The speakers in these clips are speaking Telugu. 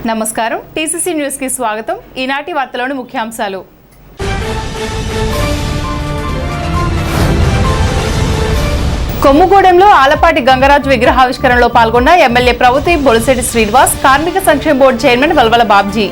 నమస్కారం టీసీసీ న్యూస్ కి స్వాగతం. ఈనాటి వార్తలోని ముఖ్యాంశాలు. కొమ్ముగూడెంలో ఆలపాటి గంగరాజు విగ్రహావిష్కరణలో పాల్గొన్న ఎమ్మెల్యే ప్రభుత్వ బొలిశెట్టి శ్రీనివాస్, కార్మిక సంక్షేమ బోర్డు చైర్మన్ వల్వల బాబ్జీ.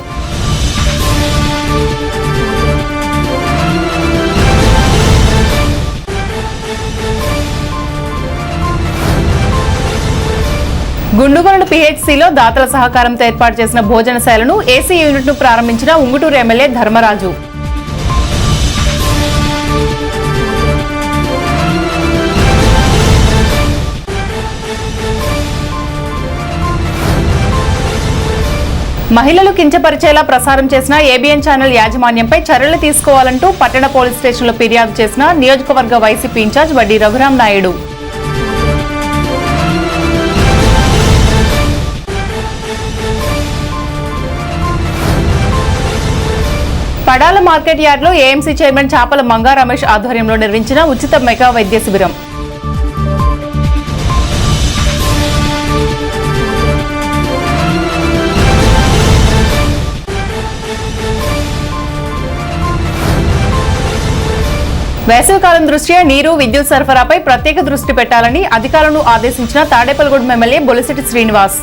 గుండుగొండ పీహెచ్సీలో దాతల సహకారంతో ఏర్పాటు చేసిన భోజనశాలను ఏసీ యూనిట్ను ప్రారంభించిన ఉంగుటూరు ఎమ్మెల్యే ధర్మరాజు. మహిళలు కించపరిచేలా ప్రసారం చేసిన ఏబిఎన్ ఛానల్ యాజమాన్యంపై చర్యలు తీసుకోవాలంటూ పట్టణ పోలీస్ స్టేషన్లో ఫిర్యాదు చేసిన నియోజకవర్గ వైసీపీ ఇన్ఛార్జ్ వడ్డీ రఘురాం నాయుడు. పడాల మార్కెట్ యార్డ్లో ఏఎంసీ చైర్మన్ చాపల మంగా రమేష్ ఆధ్వర్యంలో నిర్వహించిన ఉచిత మెగా వైద్య శిబిరం. వేసవికాలం దృష్ట్యా నీరు, విద్యుత్ సరఫరాపై ప్రత్యేక దృష్టి పెట్టాలని అధికారులను ఆదేశించిన తాడేపల్లిగూడెం ఎమ్మెల్యే బొలిశెట్టి శ్రీనివాస్.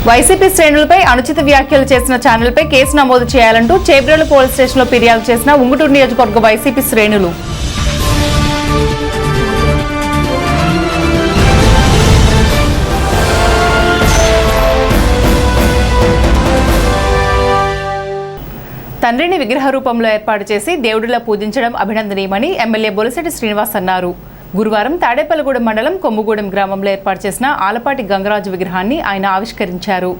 వైసీపీ శ్రేణులపై అనుచిత వ్యాఖ్యలు చేసిన ఛానల్పై కేసు నమోదు చేయాలంటూ చేబ్రోలు పోలీస్ స్టేషన్లో ఫిర్యాదు చేసిన ఉంగుటూరు నియోజకవర్గ వైసీపీ శ్రేణులు. తండ్రిని విగ్రహ రూపంలో ఏర్పాటు చేసి దేవుడిలా పూజించడం అభినందనీయమని ఎమ్మెల్యే బొలిశెట్టి శ్రీనివాస్ అన్నారు. గురువారం తాడేపల్లిగూడెం మండలం కొమ్ముగూడెం గ్రామంలో ఏర్పాటు చేసిన ఆలపాటి గంగరాజు విగ్రహాన్ని ఆయన ఆవిష్కరించారు.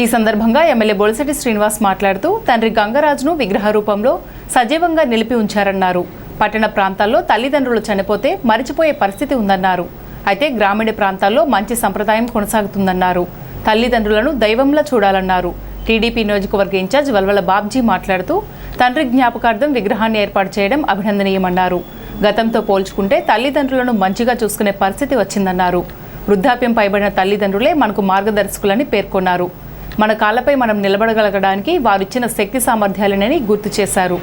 ఈ సందర్భంగా ఎమ్మెల్యే బొలిశెట్టి శ్రీనివాస్ మాట్లాడుతూ తండ్రి గంగరాజును విగ్రహ రూపంలో సజీవంగా నిలిపి ఉంచారన్నారు. పట్టణ ప్రాంతాల్లో తల్లిదండ్రులు చనిపోతే మరిచిపోయే పరిస్థితి ఉందన్నారు. అయితే గ్రామీణ ప్రాంతాల్లో మంచి సంప్రదాయం కొనసాగుతుందన్నారు. తల్లిదండ్రులను దైవంలా చూడాలన్నారు. టీడీపీ నియోజకవర్గ ఇన్ఛార్జ్ వల్వల బాబ్జీ మాట్లాడుతూ తండ్రి జ్ఞాపకార్థం విగ్రహాన్ని ఏర్పాటు చేయడం అభినందనీయమన్నారు. గతంతో పోల్చుకుంటే తల్లిదండ్రులను మంచిగా చూసుకునే పరిస్థితి వచ్చిందన్నారు. వృద్ధాప్యం పైబడిన తల్లిదండ్రులే మనకు మార్గదర్శకులని పేర్కొన్నారు. మన కాళ్లపై మనం నిలబడగలగడానికి వారిచ్చిన శక్తి సామర్థ్యాలనని గుర్తు చేశారు.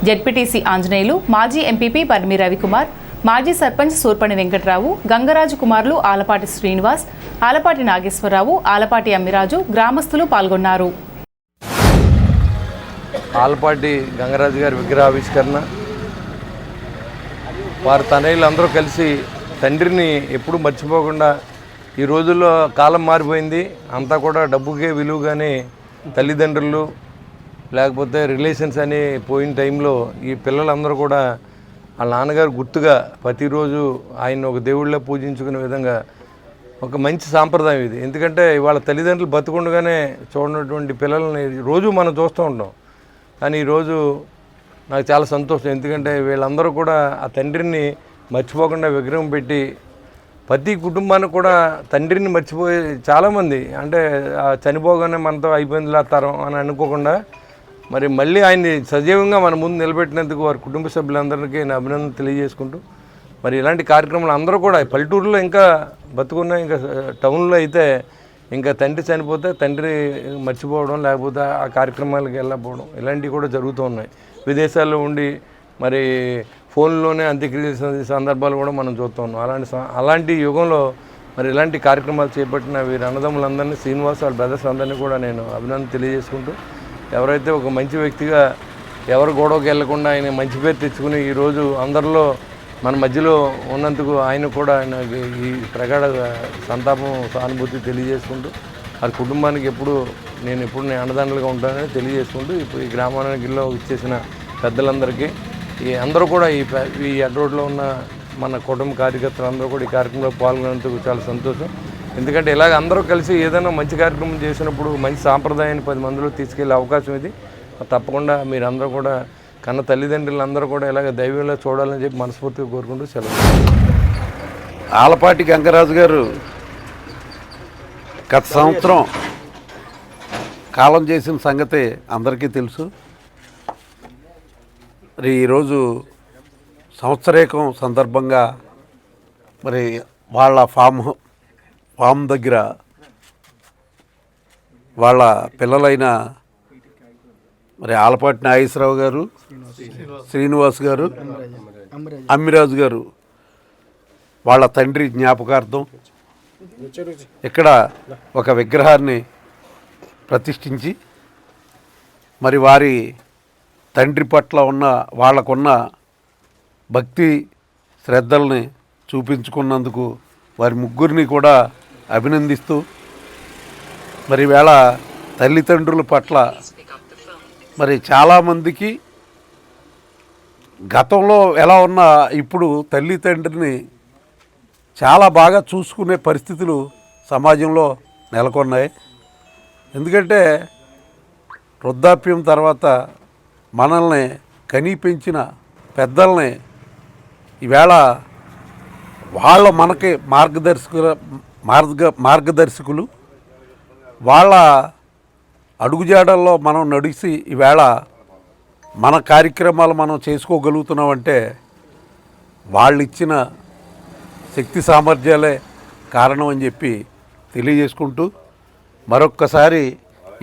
జెడ్పీటీసీ ఆంజనేయులు, మాజీ ఎంపీపీ పరిమి రవికుమార్, మాజీ సర్పంచ్ సూర్పణి వెంకట్రావు, గంగరాజు కుమారులు ఆలపాటి శ్రీనివాస్, ఆలపాటి నాగేశ్వరరావు, ఆలపాటి అమ్మిరాజు, గ్రామస్తులు పాల్గొన్నారు. ఆలపాటి గంగరాజు గారి విగ్రహావిష్కరణ, వారి తనయులు అందరూ కలిసి తండ్రిని ఎప్పుడూ మర్చిపోకుండా, ఈ రోజుల్లో కాలం మారిపోయింది, అంతా కూడా డబ్బుకే విలువగానే తల్లిదండ్రులు లేకపోతే రిలేషన్స్ అని పోయిన టైంలో ఈ పిల్లలందరూ కూడా వాళ్ళ నాన్నగారు గుర్తుగా ప్రతిరోజు ఆయన ఒక దేవుళ్ళ పూజించుకునే విధంగా ఒక మంచి సాంప్రదాయం ఇది. ఎందుకంటే వాళ్ళ తల్లిదండ్రులు బతుకుండగానే చూడనటువంటి పిల్లల్ని రోజు మనం చూస్తూ ఉంటాం. కానీ ఈరోజు నాకు చాలా సంతోషం. ఎందుకంటే వీళ్ళందరూ కూడా ఆ తండ్రిని మర్చిపోకుండా విగ్రహం పెట్టి ప్రతి కుటుంబానికి కూడా తండ్రిని మర్చిపోయే చాలామంది, అంటే చనిపోగానే మనతో అయిపోయిందిలా తరం అని అనుకోకుండా మరి మళ్ళీ ఆయన్ని సజీవంగా మన ముందు నిలబెట్టినందుకు వారి కుటుంబ సభ్యులందరికీ నేను అభినందన తెలియజేసుకుంటూ, మరి ఇలాంటి కార్యక్రమాలు అందరూ కూడా పల్లెటూరులో ఇంకా బతుకున్న, ఇంకా టౌన్లో అయితే ఇంకా తండ్రి చనిపోతే తండ్రి మర్చిపోవడం, లేకపోతే ఆ కార్యక్రమాలకు వెళ్ళకపోవడం ఇలాంటివి కూడా జరుగుతూ ఉన్నాయి. విదేశాల్లో ఉండి మరి ఫోన్లోనే అంత్యక్రియ సందర్భాలు కూడా మనం చూస్తూ ఉన్నాం. అలాంటి యుగంలో మరి ఇలాంటి కార్యక్రమాలు చేపట్టిన వీరి అన్నదమ్ములందరినీ, శ్రీనివాస్ వాళ్ళ బ్రదర్స్ అందరినీ కూడా నేను అభినందన తెలియజేసుకుంటూ, ఎవరైతే ఒక మంచి వ్యక్తిగా ఎవరు గొడవకి వెళ్లకుండా ఆయన మంచి పేరు తెచ్చుకుని ఈరోజు అందరిలో మన మధ్యలో ఉన్నందుకు ఆయన కూడా ఆయన ఈ ప్రగాఢ సంతాపం, సానుభూతి తెలియజేసుకుంటూ, ఆ కుటుంబానికి ఎప్పుడు నేను అండదండలుగా ఉంటానని తెలియజేసుకుంటూ, ఇప్పుడు ఈ గ్రామానికి ఇచ్చేసిన పెద్దలందరికీ, ఈ అందరూ కూడా ఈ అడ్రోడ్లో ఉన్న మన కుటుంబ కార్యకర్తలు అందరూ కూడా ఈ కార్యక్రమంలో పాల్గొనేందుకు చాలా సంతోషం. ఎందుకంటే ఇలాగ అందరూ కలిసి ఏదైనా మంచి కార్యక్రమం చేసినప్పుడు మంచి సాంప్రదాయాన్ని 10 మందిలో తీసుకెళ్లే అవకాశం ఇది. తప్పకుండా మీరందరూ కూడా కన్న తల్లిదండ్రులందరూ కూడా ఇలాగ దైవంలో చూడాలని చెప్పి మనస్ఫూర్తిగా కోరుకుంటూ సెలవు. ఆలపాటి గంగరాజు గారు గత సంవత్సరం కాలం చేసిన సంగతి అందరికీ తెలుసు. మరి ఈరోజు సంవత్సరేకం సందర్భంగా మరి వాళ్ళ ఫామ్ దగ్గర వాళ్ళ పిల్లలైన మరి ఆలపాటి నాగేశ్వరరావు గారు, శ్రీనివాస్ గారు, అమ్మిరాజు గారు వాళ్ళ తండ్రి జ్ఞాపకార్థం ఇక్కడ ఒక విగ్రహాన్ని ప్రతిష్ఠించి మరి వారి తండ్రి పట్ల వాళ్ళకున్న భక్తి శ్రద్ధల్ని చూపించుకున్నందుకు వారి ముగ్గురిని కూడా అభినందిస్తూ మరి వేళ తల్లిదండ్రుల పట్ల మరి చాలామందికి గతంలో ఎలా ఉన్నా ఇప్పుడు తల్లిదండ్రిని చాలా బాగా చూసుకునే పరిస్థితులు సమాజంలో నెలకొన్నాయి. ఎందుకంటే వృద్ధాప్యం తర్వాత మనల్ని కని పెంచిన పెద్దల్ని ఈవేళ వాళ్ళ మనకి మార్గదర్శకులు వాళ్ళ అడుగుజాడల్లో మనం నడిచి ఈవేళ మన కార్యక్రమాలు మనం చేసుకోగలుగుతున్నామంటే వాళ్ళు ఇచ్చిన శక్తి సామర్థ్యాలే కారణం అని చెప్పి తెలియజేసుకుంటూ మరొక్కసారి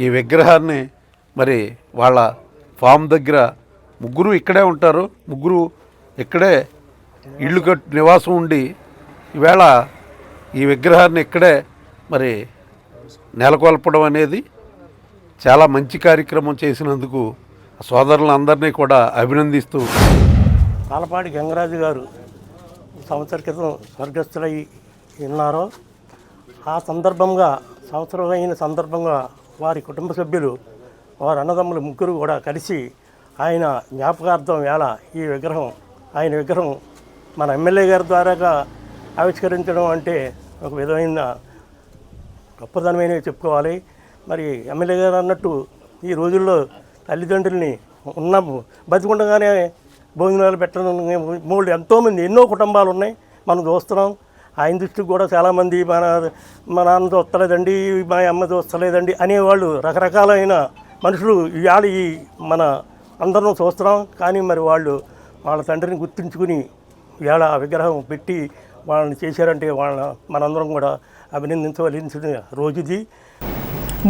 ఈ విగ్రహాన్ని మరి వాళ్ళ ఫామ్ దగ్గర ముగ్గురు ఇక్కడే ఉంటారు, ముగ్గురు ఇక్కడే ఇళ్ళు నివాసం ఉండి ఈవేళ ఈ విగ్రహాన్ని ఇక్కడే మరి నెలకొల్పడం అనేది చాలా మంచి కార్యక్రమం చేసినందుకు సోదరులందరినీ కూడా అభినందిస్తూ ఆలపాటి గంగరాజు గారు సంవత్సర క్రితం స్వర్గస్థులై ఉన్నారో ఆ సంవత్సరం అయిన సందర్భంగా వారి కుటుంబ సభ్యులు వారి అన్నదమ్ములు ముగ్గురు కూడా కలిసి ఆయన జ్ఞాపకార్థం వేళ ఆయన విగ్రహం మన ఎమ్మెల్యే గారి ద్వారాగా ఆవిష్కరించడం అంటే ఒక విధమైన గొప్పదనమైనవి చెప్పుకోవాలి. మరి ఎమ్మెల్యే గారు అన్నట్టు ఈ రోజుల్లో తల్లిదండ్రుల్ని బతికుండగానే భోజనాలు పెట్టడం ఎంతోమంది ఎన్నో కుటుంబాలు ఉన్నాయి మనం చూస్తున్నాం. ఆయన దృష్టికి కూడా చాలామంది మా నాన్న చూస్తలేదండి, మా అమ్మ చూస్తలేదండి అనేవాళ్ళు రకరకాలైన మనుషులు ఇవాళ మన అందరం చూస్తున్నాం. కానీ మరి వాళ్ళ తండ్రిని గుర్తుంచుకుని ఇవాళ ఆ విగ్రహం పెట్టి వాళ్ళని చేశారంటే మనందరం కూడా అభినందించవలసిన రోజుది.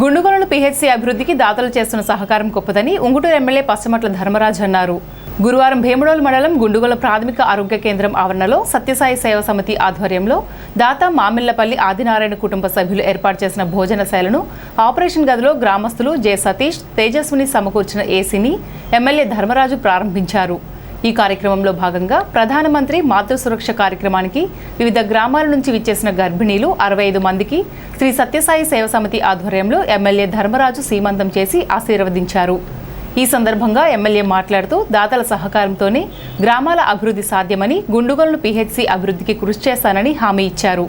గుండుగొలను పిహెచ్సి అభివృద్ధికి దాతలు చేస్తున్న సహకారం గొప్పదని ఉంగుటూరు ఎమ్మెల్యే పశ్చిమట్ల ధర్మరాజు అన్నారు. గురువారం భీమడోలు మండలం గుండుగొల ప్రాథమిక ఆరోగ్య కేంద్రం ఆవరణలో సత్యసాయి సేవా సమితి ఆధ్వర్యంలో దాత మామిళ్లపల్లి ఆదినారాయణ కుటుంబ సభ్యులు ఏర్పాటు చేసిన భోజనశాలను ఆపరేషన్ గదిలో గ్రామస్తులు జె సతీష్, తేజస్విని సమకూర్చిన ఏసీని ఎమ్మెల్యే ధర్మరాజు ప్రారంభించారు. ఈ కార్యక్రమంలో భాగంగా ప్రధానమంత్రి మాతృ సురక్ష కార్యక్రమానికి వివిధ గ్రామాల నుంచి విచ్చేసిన గర్భిణీలు 65 మందికి శ్రీ సత్యసాయి సేవ సమితి ఆధ్వర్యంలో ఎమ్మెల్యే ధర్మరాజు సీమంతం చేసి ఆశీర్వదించారు. ఈ సందర్భంగా ఎమ్మెల్యే మాట్లాడుతూ దాతల సహకారంతోనే గ్రామాల అభివృద్ధి సాధ్యమని, గుండుగొలను పిహెచ్సి అభివృద్ధికి కృషి చేస్తానని హామీ ఇచ్చారు.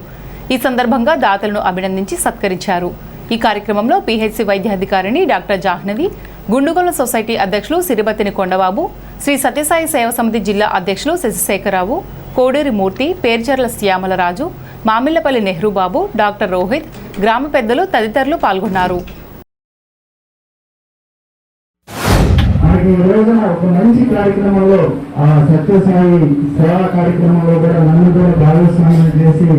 ఈ సందర్భంగా దాతలను అభినందించి సత్కరించారు. ఈ కార్యక్రమంలో పిహెచ్సి వైద్యాధికారిణి డాక్టర్ జాహ్నవి, గుండుగొల సొసైటీ అధ్యక్షులు సిరిబత్తిని కొండబాబు, శ్రీ సత్యసాయి సేవ సమితి జిల్లా అధ్యక్షులు శశిశేఖరరావు, కోడూరి మూర్తి, పేర్చర్ల శ్యామలరాజు, మామిళ్లపల్లి నెహ్రూబాబు, డాక్టర్ రోహిత్, గ్రామ పెద్దలు తదితరులు పాల్గొన్నారు. ఈ రోజున ఒక మంచి కార్యక్రమంలో సత్యసాయి సేవా కార్యక్రమంలో కూడా నన్ను కూడా భాగస్వామ్యం చేసి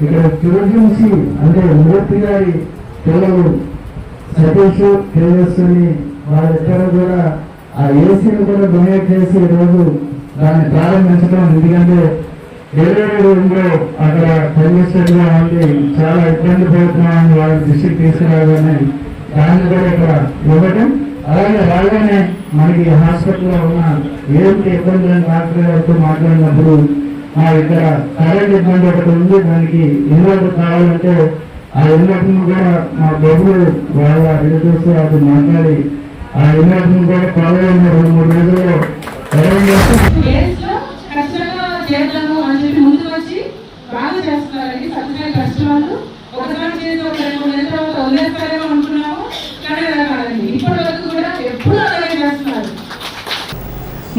ఇక్కడ చూపించి అంటే మూర్తి గారి పిల్లలు సతీష్, తేజస్విని వాళ్ళిద్దరూ కూడా ఆ ఏసీని కూడా డొనేట్ చేసి ఈరోజు దాన్ని ప్రారంభించడం. ఎందుకంటే డెలివరీ రూమ్లో అక్కడ పనిచేసేట్టుగా ఉంది, చాలా ఇబ్బంది పడుతున్నామని వాళ్ళ దృష్టికి తీసుకురాగానే దాన్ని కూడా ఇక్కడ ఇవ్వటం. అలాగే రాగానే మనకి హాస్పిటల్లో ఉన్న ఏంటి ఇబ్బందులను డాక్టర్ గారితో మాట్లాడినప్పుడు ఇక్కడ కరెంట్ ఇబ్బంది ఒకటి ఉంది, దానికి ఇన్వర్టర్ కావాలంటే ఆ ఇన్వర్టర్ను కూడా మా బొబ్బులు వాళ్ళ రిలేటివ్స్ అది మాట్లాడి ఆ ఇన్వర్టర్ను కూడా కావాలన్న 2-3 రోజుల్లో అరేంజ్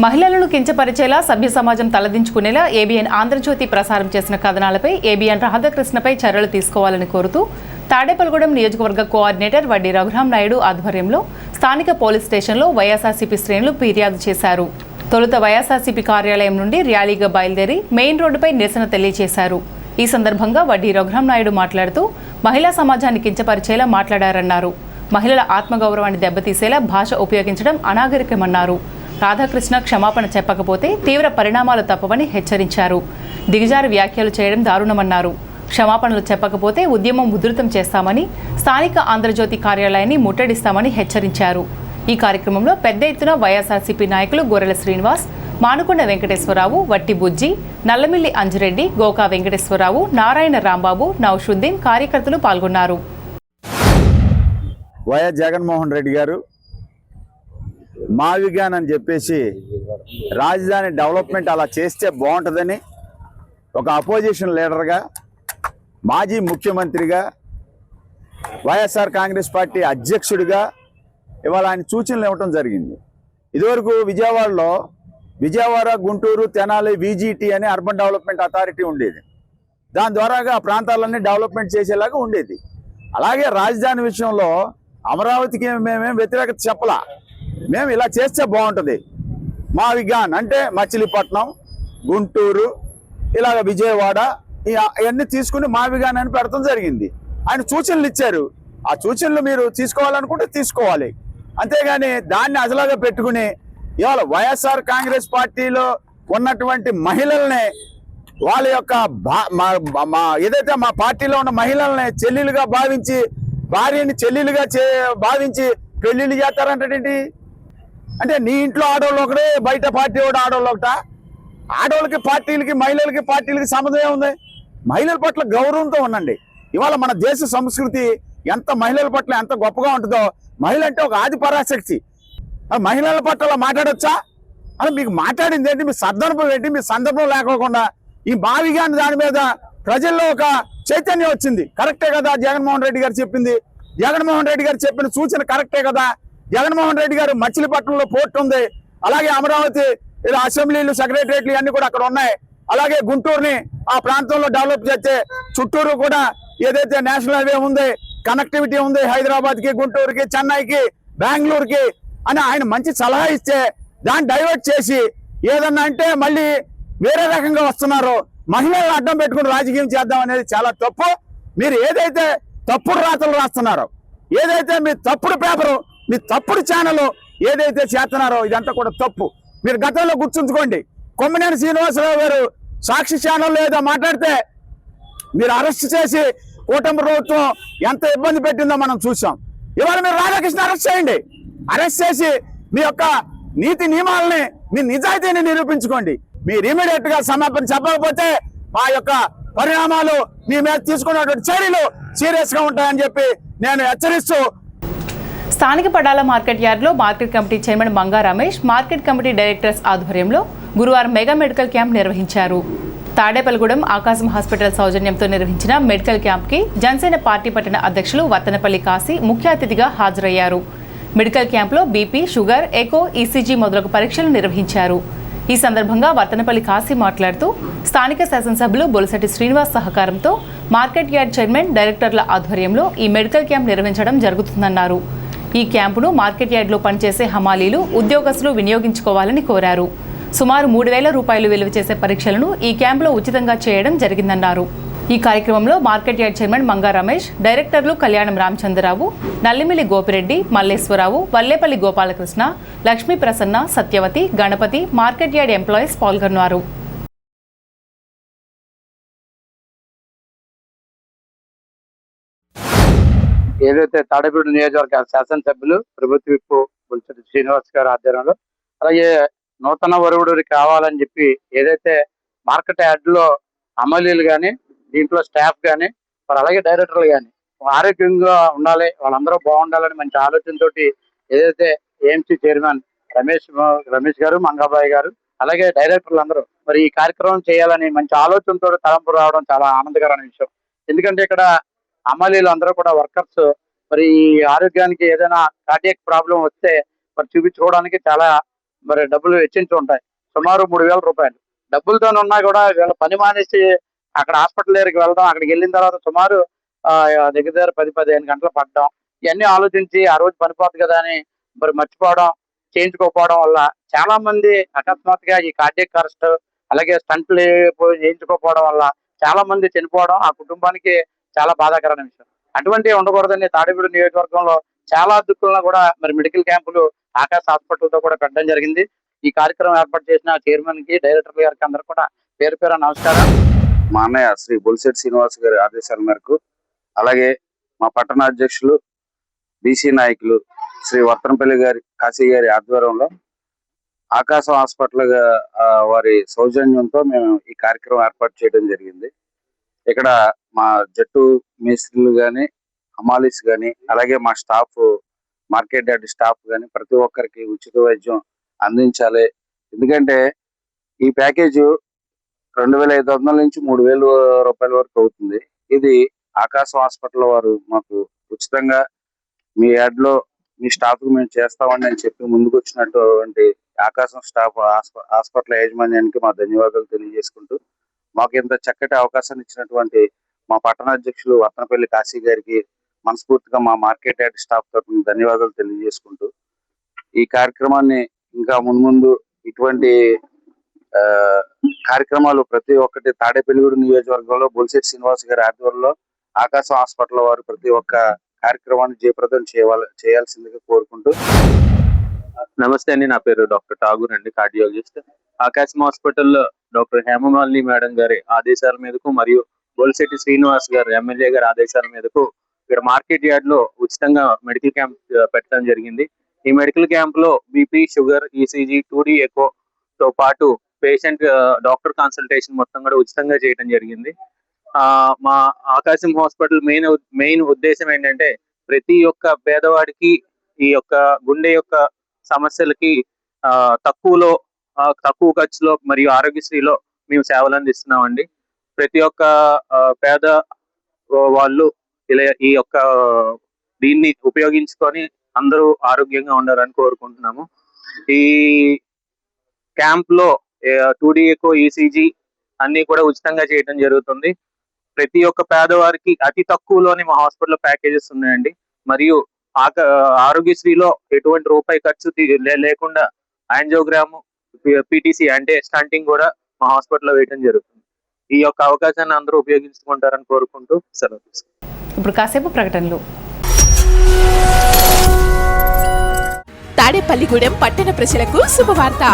మహిళలను కించపరిచేలా సభ్య సమాజం తలదించుకునేలా ఏబిఎన్ ఆంధ్రజ్యోతి ప్రసారం చేసిన కథనాలపై ఏబిఎన్ రాధాకృష్ణపై చర్యలు తీసుకోవాలని కోరుతూ తాడేపల్లిగూడెం నియోజకవర్గ కోఆర్డినేటర్ వడ్డీ రఘురాం నాయుడు ఆధ్వర్యంలో స్థానిక పోలీస్ స్టేషన్లో వైఎస్ఆర్సీపీ శ్రేణులు ఫిర్యాదు చేశారు. తొలుత వైఎస్ఆర్సీపీ కార్యాలయం నుండి ర్యాలీగా బయలుదేరి మెయిన్ రోడ్డుపై నిరసన తెలియజేశారు. ఈ సందర్భంగా వడ్డీ రఘురాం నాయుడు మాట్లాడుతూ మహిళా సమాజాన్ని కించపరిచేలా మాట్లాడారన్నారు. మహిళల ఆత్మగౌరవాన్ని దెబ్బతీసేలా భాష ఉపయోగించడం అనాగరికమన్నారు. రాధాకృష్ణ క్షమాపణ చెప్పకపోతే తీవ్ర పరిణామాలు తప్పవని హెచ్చరించారు. దిగజారు వ్యాఖ్యలు చేయడం దారుణమన్నారు. క్షమాపణలు చెప్పకపోతే ఉద్యమం ఉధృతం చేస్తామని, స్థానిక ఆంధ్రజ్యోతి కార్యాలయాన్ని ముట్టడిస్తామని హెచ్చరించారు. ఈ కార్యక్రమంలో పెద్ద ఎత్తున వైఎస్ఆర్సీపీ నాయకులు గొర్రెల శ్రీనివాస్, మానుకొండ వెంకటేశ్వరరావు, వట్టి బుజ్జి, నల్లమిల్లి అంజిరెడ్డి, గోకా వెంకటేశ్వరరావు, నారాయణ రాంబాబు, నౌషుద్దీన్ కార్యకర్తలు పాల్గొన్నారు. వైఎస్ జగన్మోహన్ రెడ్డి గారు మావిగాన్ అని చెప్పేసి రాజధాని డెవలప్మెంట్ అలా చేస్తే బాగుంటుందని ఒక అపోజిషన్ లీడర్గా, మాజీ ముఖ్యమంత్రిగా, వైఎస్ఆర్ కాంగ్రెస్ పార్టీ అధ్యక్షుడిగా ఇవాళ ఆయన సూచనలు ఇవ్వటం జరిగింది. ఇదివరకు విజయవాడ, గుంటూరు, తెనాలి VGT అని అర్బన్ డెవలప్మెంట్ అథారిటీ ఉండేది. దాని ద్వారాగా ఆ ప్రాంతాలన్నీ డెవలప్మెంట్ చేసేలాగా ఉండేది. అలాగే రాజధాని విషయంలో అమరావతికి మేమేం వ్యతిరేకత చెప్పలా. మేము ఇలా చేస్తే బాగుంటుంది. మావిగాన్ అంటే మచిలీపట్నం, గుంటూరు, ఇలాగ విజయవాడ ఇవన్నీ తీసుకుని మావిగాన్ అని పెడతాం జరిగింది. ఆయన సూచనలు ఇచ్చారు. ఆ సూచనలు మీరు తీసుకోవాలనుకుంటే తీసుకోవాలి. అంతేగాని దాన్ని అసలాగా పెట్టుకుని ఇవాళ వైఎస్ఆర్ కాంగ్రెస్ పార్టీలో ఉన్నటువంటి మహిళల్ని, వాళ్ళ యొక్క ఏదైతే మా పార్టీలో ఉన్న మహిళల్ని చెల్లెలుగా భావించి, భార్యని చెల్లెలుగా భావించి పెళ్లిళ్ళు చేస్తారంటే అంటే నీ ఇంట్లో ఆడవాళ్ళు ఒకటే, బయట పార్టీ ఒకటి ఆడవాళ్ళు ఒకటా? ఆడవాళ్ళకి పార్టీలకి, మహిళలకి పార్టీలకి సంబంధం ఏముంది? మహిళల పట్ల గౌరవంతో ఉండండి. ఇవాళ మన దేశ సంస్కృతి ఎంత మహిళల పట్ల ఎంత గొప్పగా ఉంటుందో. మహిళ అంటే ఒక ఆది పరాశక్తి. మహిళల పట్ల మాట్లాడొచ్చా అని మీకు మాట్లాడింది ఏంటి? మీ సందర్భం ఏంటి? మీ సందర్భం లేకోకుండా ఈ మావిగాని దాని మీద ప్రజల్లో ఒక చైతన్యం వచ్చింది. కరెక్టే కదా జగన్మోహన్ రెడ్డి గారు చెప్పింది? జగన్మోహన్ రెడ్డి గారు చెప్పిన సూచన కరెక్టే కదా? జగన్మోహన్ రెడ్డి గారు మచిలీపట్నంలో పోర్టు ఉంది, అలాగే అమరావతి అసెంబ్లీలు, సెక్రటరియట్లు అన్ని కూడా అక్కడ ఉన్నాయి. అలాగే గుంటూరుని ఆ ప్రాంతంలో డెవలప్ చేస్తే చుట్టూరు కూడా ఏదైతే నేషనల్ హైవే ఉంది, కనెక్టివిటీ ఉంది హైదరాబాద్కి, గుంటూరుకి, చెన్నైకి, బెంగళూరుకి అని ఆయన మంచి సలహా ఇస్తే దాన్ని డైవర్ట్ చేసి ఏదన్నా అంటే మళ్ళీ వేరే రకంగా వస్తున్నారు. మహిళలను అడ్డం పెట్టుకుని రాజకీయం చేద్దాం అనేది చాలా తప్పు. మీరు ఏదైతే తప్పుడు రాతలు రాస్తున్నారో, ఏదైతే మీ తప్పుడు పేపరు, మీ తప్పుడు ఛానల్ ఏదైతే చేస్తున్నారో ఇదంతా కూడా తప్పు. మీరు గతంలో గుర్తుంచుకోండి, కొమ్మినేని శ్రీనివాసరావు గారు సాక్షి ఛానల్లో ఏదో మాట్లాడితే మీరు అరెస్ట్ చేసి కూటమి ప్రభుత్వం ఎంత ఇబ్బంది పెట్టిందో మనం చూసాం. ఇవాళ మీరు రాధాకృష్ణ అరెస్ట్ చేయండి. అరెస్ట్ చేసి మీ యొక్క నీతి నియమాలని, మీ నిజాయితీని నిరూపించుకోండి. మీరు ఇమీడియట్ గా క్షమాపణ చెప్పకపోతే మా యొక్క పరిణామాలు మీ మీద తీసుకున్నటువంటి చర్యలు సీరియస్ గా ఉంటాయని చెప్పి నేను హెచ్చరిస్తూ, స్థానిక పడాల మార్కెట్ యార్డ్లో market committee chairman Manga Ramesh, market committee directors ఆధ్వర్యంలో గురువారం మెగా మెడికల్ క్యాంప్ నిర్వహించారు. తాడేపల్లిగూడెం ఆకాశం హాస్పిటల్ సౌజన్యంతో నిర్వహించిన మెడికల్ క్యాంప్కి జనసేన పార్టీ పట్టణ అధ్యక్షులు వత్తనపల్లి కాశీ ముఖ్య అతిథిగా హాజరయ్యారు. మెడికల్ క్యాంప్లో బీపీ, షుగర్, ఎకో, ఈసీజీ మొదలగు పరీక్షలు నిర్వహించారు. ఈ సందర్భంగా వత్తనపల్లి కాశీ మాట్లాడుతూ స్థానిక శాసనసభ్యులు బొలిశెట్టి శ్రీనివాస్ సహకారంతో మార్కెట్ యార్డ్ చైర్మన్, డైరెక్టర్ల ఆధ్వర్యంలో ఈ మెడికల్ క్యాంప్ నిర్వహించడం జరుగుతుందన్నారు. ఈ క్యాంపును మార్కెట్ యార్డ్లో పనిచేసే హమాలీలు, ఉద్యోగస్తులు వినియోగించుకోవాలని కోరారు. సుమారు 3,000 రూపాయలు విలువ చేసే పరీక్షలను ఈ క్యాంపులో ఉచితంగా చేయడం జరిగిందన్నారు. ఈ కార్యక్రమంలో market yard chairman Manga Ramesh, డైరెక్టర్లు Kalyanam Ramachandrarao, Nallimilli Gopireddy, Malleswararao, Vallepalli Gopalakrishna, Lakshmi Prasanna, Satyavathi, Ganapathi, market yard employees పాల్గొన్నారు. ఏదైతే తాడేపల్లి నియోజకవర్గ శాసనసభ్యులు ప్రభుత్వ విప్పు బొలిశెట్టి శ్రీనివాస్ గారి ఆధ్వర్యంలో, అలాగే నూతన వరువుడు కావాలని చెప్పి ఏదైతే మార్కెట్ యార్డ్ లో అమలీలు కానీ, దీంట్లో స్టాఫ్ కానీ, మరి అలాగే డైరెక్టర్లు కానీ ఆరోగ్యంగా ఉండాలి, వాళ్ళందరూ బాగుండాలని మంచి ఆలోచనతో ఏదైతే ఏఎంసీ చైర్మన్ రమేష్ గారు, మంగాబాయి గారు, అలాగే డైరెక్టర్లు అందరూ మరి ఈ కార్యక్రమం చేయాలని మంచి ఆలోచనతో తలంపు రావడం చాలా ఆనందకరమైన విషయం. ఎందుకంటే ఇక్కడ అమలీలు అందరూ కూడా వర్కర్స్ మరి ఈ ఆరోగ్యానికి ఏదైనా కార్డియాక్ ప్రాబ్లం వస్తే మరి చూపించుకోవడానికి చాలా మరి డబ్బులు వెచ్చించి ఉంటాయి. సుమారు 3,000 రూపాయలు డబ్బులతో ఉన్నా కూడా వీళ్ళ పని మానేసి అక్కడ హాస్పిటల్ దగ్గరికి వెళ్ళడం, అక్కడికి వెళ్ళిన తర్వాత సుమారు దగ్గర 10-15 గంటలు పడడం, ఇవన్నీ ఆలోచించి ఆ రోజు పనిపోతుంది కదా అని మరి మర్చిపోవడం, చేయించుకోకపోవడం వల్ల చాలా మంది అకస్మాత్తుగా ఈ కార్డియక్ అరెస్ట్ అలాగే స్టంట్లు చేయించుకోకపోవడం వల్ల చాలా మంది చనిపోవడం ఆ కుటుంబానికి చాలా బాధాకరమైన విషయం. అటువంటి ఉండకూడదని తాడేపల్లి నియోజకవర్గంలో చాలా దిక్కులను కూడా మరి మెడికల్ క్యాంపులు ఆకాశ హాస్పిటల్ తో కూడా పెట్టడం జరిగింది. ఈ కార్యక్రమం ఏర్పాటు చేసిన చైర్మన్ కి, డైరెక్టర్ గారికి అందరూ కూడా పేరు పేరు నమస్కారం. మా అన్నయ్య శ్రీ బొలిశెట్టి శ్రీనివాస్ గారి ఆదేశాల మేరకు, అలాగే మా పట్టణ అధ్యక్షులు బీసీ నాయకులు శ్రీ వర్తనపల్లి గారి కాశీ గారి ఆధ్వర్యంలో ఆకాశం హాస్పిటల్ వారి సౌజన్యంతో మేము ఈ కార్యక్రమం ఏర్పాటు చేయడం జరిగింది. ఇక్కడ మా జట్టు మేస్త్రీలు కానీ, హమాలీస్ కానీ, అలాగే మా స్టాఫ్, మార్కెట్ యార్డ్ స్టాఫ్ కానీ ప్రతి ఒక్కరికి ఉచిత వైద్యం అందించాలి. ఎందుకంటే ఈ ప్యాకేజ్ 2,500 నుంచి 3,000 రూపాయల వరకు అవుతుంది. ఇది ఆకాశం హాస్పిటల్ వారు మాకు ఉచితంగా మీ యార్డ్ లో మీ స్టాఫ్ కు మేము చేస్తామని అని చెప్పి ముందుకు వచ్చినటువంటి ఆకాశం స్టాఫ్ హాస్పిటల్ యాజమాన్యానికి మా ధన్యవాదాలు తెలియజేసుకుంటూ, మాకు ఇంత చక్కటి అవకాశాన్ని ఇచ్చినటువంటి మా పట్టణ అధ్యక్షులు వర్తనపల్లి కాశీ గారికి మనస్ఫూర్తిగా మా మార్కెట్ యార్డ్ స్టాఫ్ తరఫున ధన్యవాదాలు తెలియజేసుకుంటూ, ఈ కార్యక్రమాన్ని ఇంకా మున్ముందు ఇటువంటి కార్యక్రమాలు ప్రతి ఒక్కటి తాడేపల్లిగూడెం నియోజకవర్గంలో బొలిశెట్టి శ్రీనివాస్ గారి ఆధ్వర్యంలో ఆకాశం హాస్పిటల్ వారు ప్రతి ఒక్క కార్యక్రమాన్ని జయప్రదం చేయాల్సిందిగా కోరుకుంటూ. నమస్తే అండి, నా పేరు డాక్టర్ ఠాగూర్ అండి, కార్డియాలజిస్ట్. ఆకాశం హాస్పిటల్లో డాక్టర్ హేమమాలిని మేడం గారి ఆదేశాల మీదకు మరియు బొలిశెట్టి శ్రీనివాస్ గారు ఎమ్మెల్యే గారి ఆదేశాల మీదకు ఇక్కడ మార్కెట్ యార్డ్ లో ఉచితంగా మెడికల్ క్యాంప్ పెట్టడం జరిగింది. ఈ మెడికల్ క్యాంప్ లో BP, sugar, ECG, 2D echo తో పాటు పేషెంట్ డాక్టర్ కన్సల్టేషన్ మొత్తం కూడా ఉచితంగా చేయడం జరిగింది. మా ఆకాశం హాస్పిటల్ మెయిన్ ఉద్దేశం ఏంటంటే ప్రతి ఒక్క పేదవాడికి ఈ యొక్క గుండె యొక్క సమస్యలకి తక్కువ ఖర్చులో మరియు ఆరోగ్యశ్రీలో మేము సేవలు అందిస్తున్నామండి. ప్రతి ఒక్క పేద వాళ్ళు ఇలా ఈ యొక్క దీన్ని ఉపయోగించుకొని అందరూ ఆరోగ్యంగా ఉండాలని కోరుకుంటున్నాము. ఈ క్యాంప్ లో 2D ఎకో, ఈసీజీ అన్ని కూడా ఉచితంగా చేయడం జరుగుతుంది. ప్రతి ఒక్క పేదవారికి అతి తక్కువలోనే మా హాస్పిటల్ ప్యాకేజెస్ ఉన్నాయండి. మరియు ఆరోగ్యశ్రీలో ఎటువంటి రూపాయి ఖర్చు లేకుండా యాంజియోగ్రామ్, పీటీసీ అంటే స్టంటింగ్ కూడా మా హాస్పిటల్లో వేయడం జరుగుతుంది. ఈ యొక్క అవకాశాన్ని అందరూ ఉపయోగించుకుంటారని కోరుకుంటూ సెలవు తీసుకుంటాం. ఇప్పుడు కాసేపు ప్రకటనలు. తాడేపల్లిగూడెం పట్టణ ప్రజలకు శుభవార్త.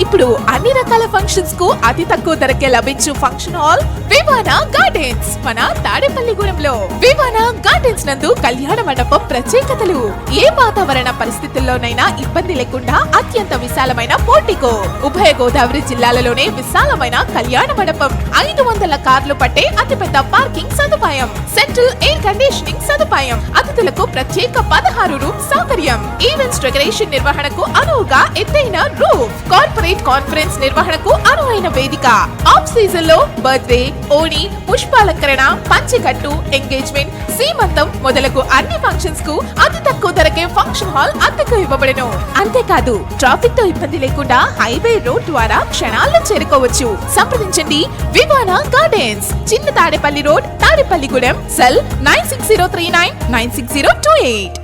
ఇప్పుడు అన్ని రకాల ఫంక్షన్స్ కు అతి తక్కువ ధరకే లభించు ఫంక్షన్ హాల్ వివానా గార్డెన్స్ మన తాడేపల్లిగూడెంలో. వివానా గార్డెన్స్ నందు కళ్యాణ మండపం ప్రత్యేకతలు. ఏ వాతావరణ పరిస్థితుల్లోనైనా ఇబ్బంది లేకుండా అత్యంత విశాలమైన పోర్టికో, ఉభయ గోదావరి జిల్లాలలోనే విశాలమైన కళ్యాణ మండపం, 500 కార్లు పట్టే అతిపెద్ద పార్కింగ్ సదుపాయం, సెంట్రల్ ఎయిర్ కండిషనింగ్ సదుపాయం, అతిథులకు ప్రత్యేక 16 రూమ్ సౌకర్యం, ఈవెంట్స్ డెకరేషన్ నిర్వహణకు అనువుగా ఎత్తైన రూఫ్, కార్పొరేట్ కాన్ఫరెన్స్ నిర్వహణకు అనువైన వేదిక, ఆఫ్ సీజన్ లో బర్త్డే, ఓణి, పుష్పాలంకరణ, పంచకట్టు, ఎంగేజ్మెంట్, సీమంతం మొదలగు అన్ని ఫంక్షన్స్ కు అతి తక్కువ ధరకే ఫంక్షన్ హాల్ అద్దెకు ఇవ్వబడను. అంతేకాదు ట్రాఫిక్ తో ఇబ్బంది లేకుండా హైవే రోడ్ ద్వారా క్షణాల్లో చేరుకోవచ్చు. సంప్రదించండి వివానా గార్డెన్స్, చిన్న Tadepalli road, Tadepalligudem. Cell 9603996028.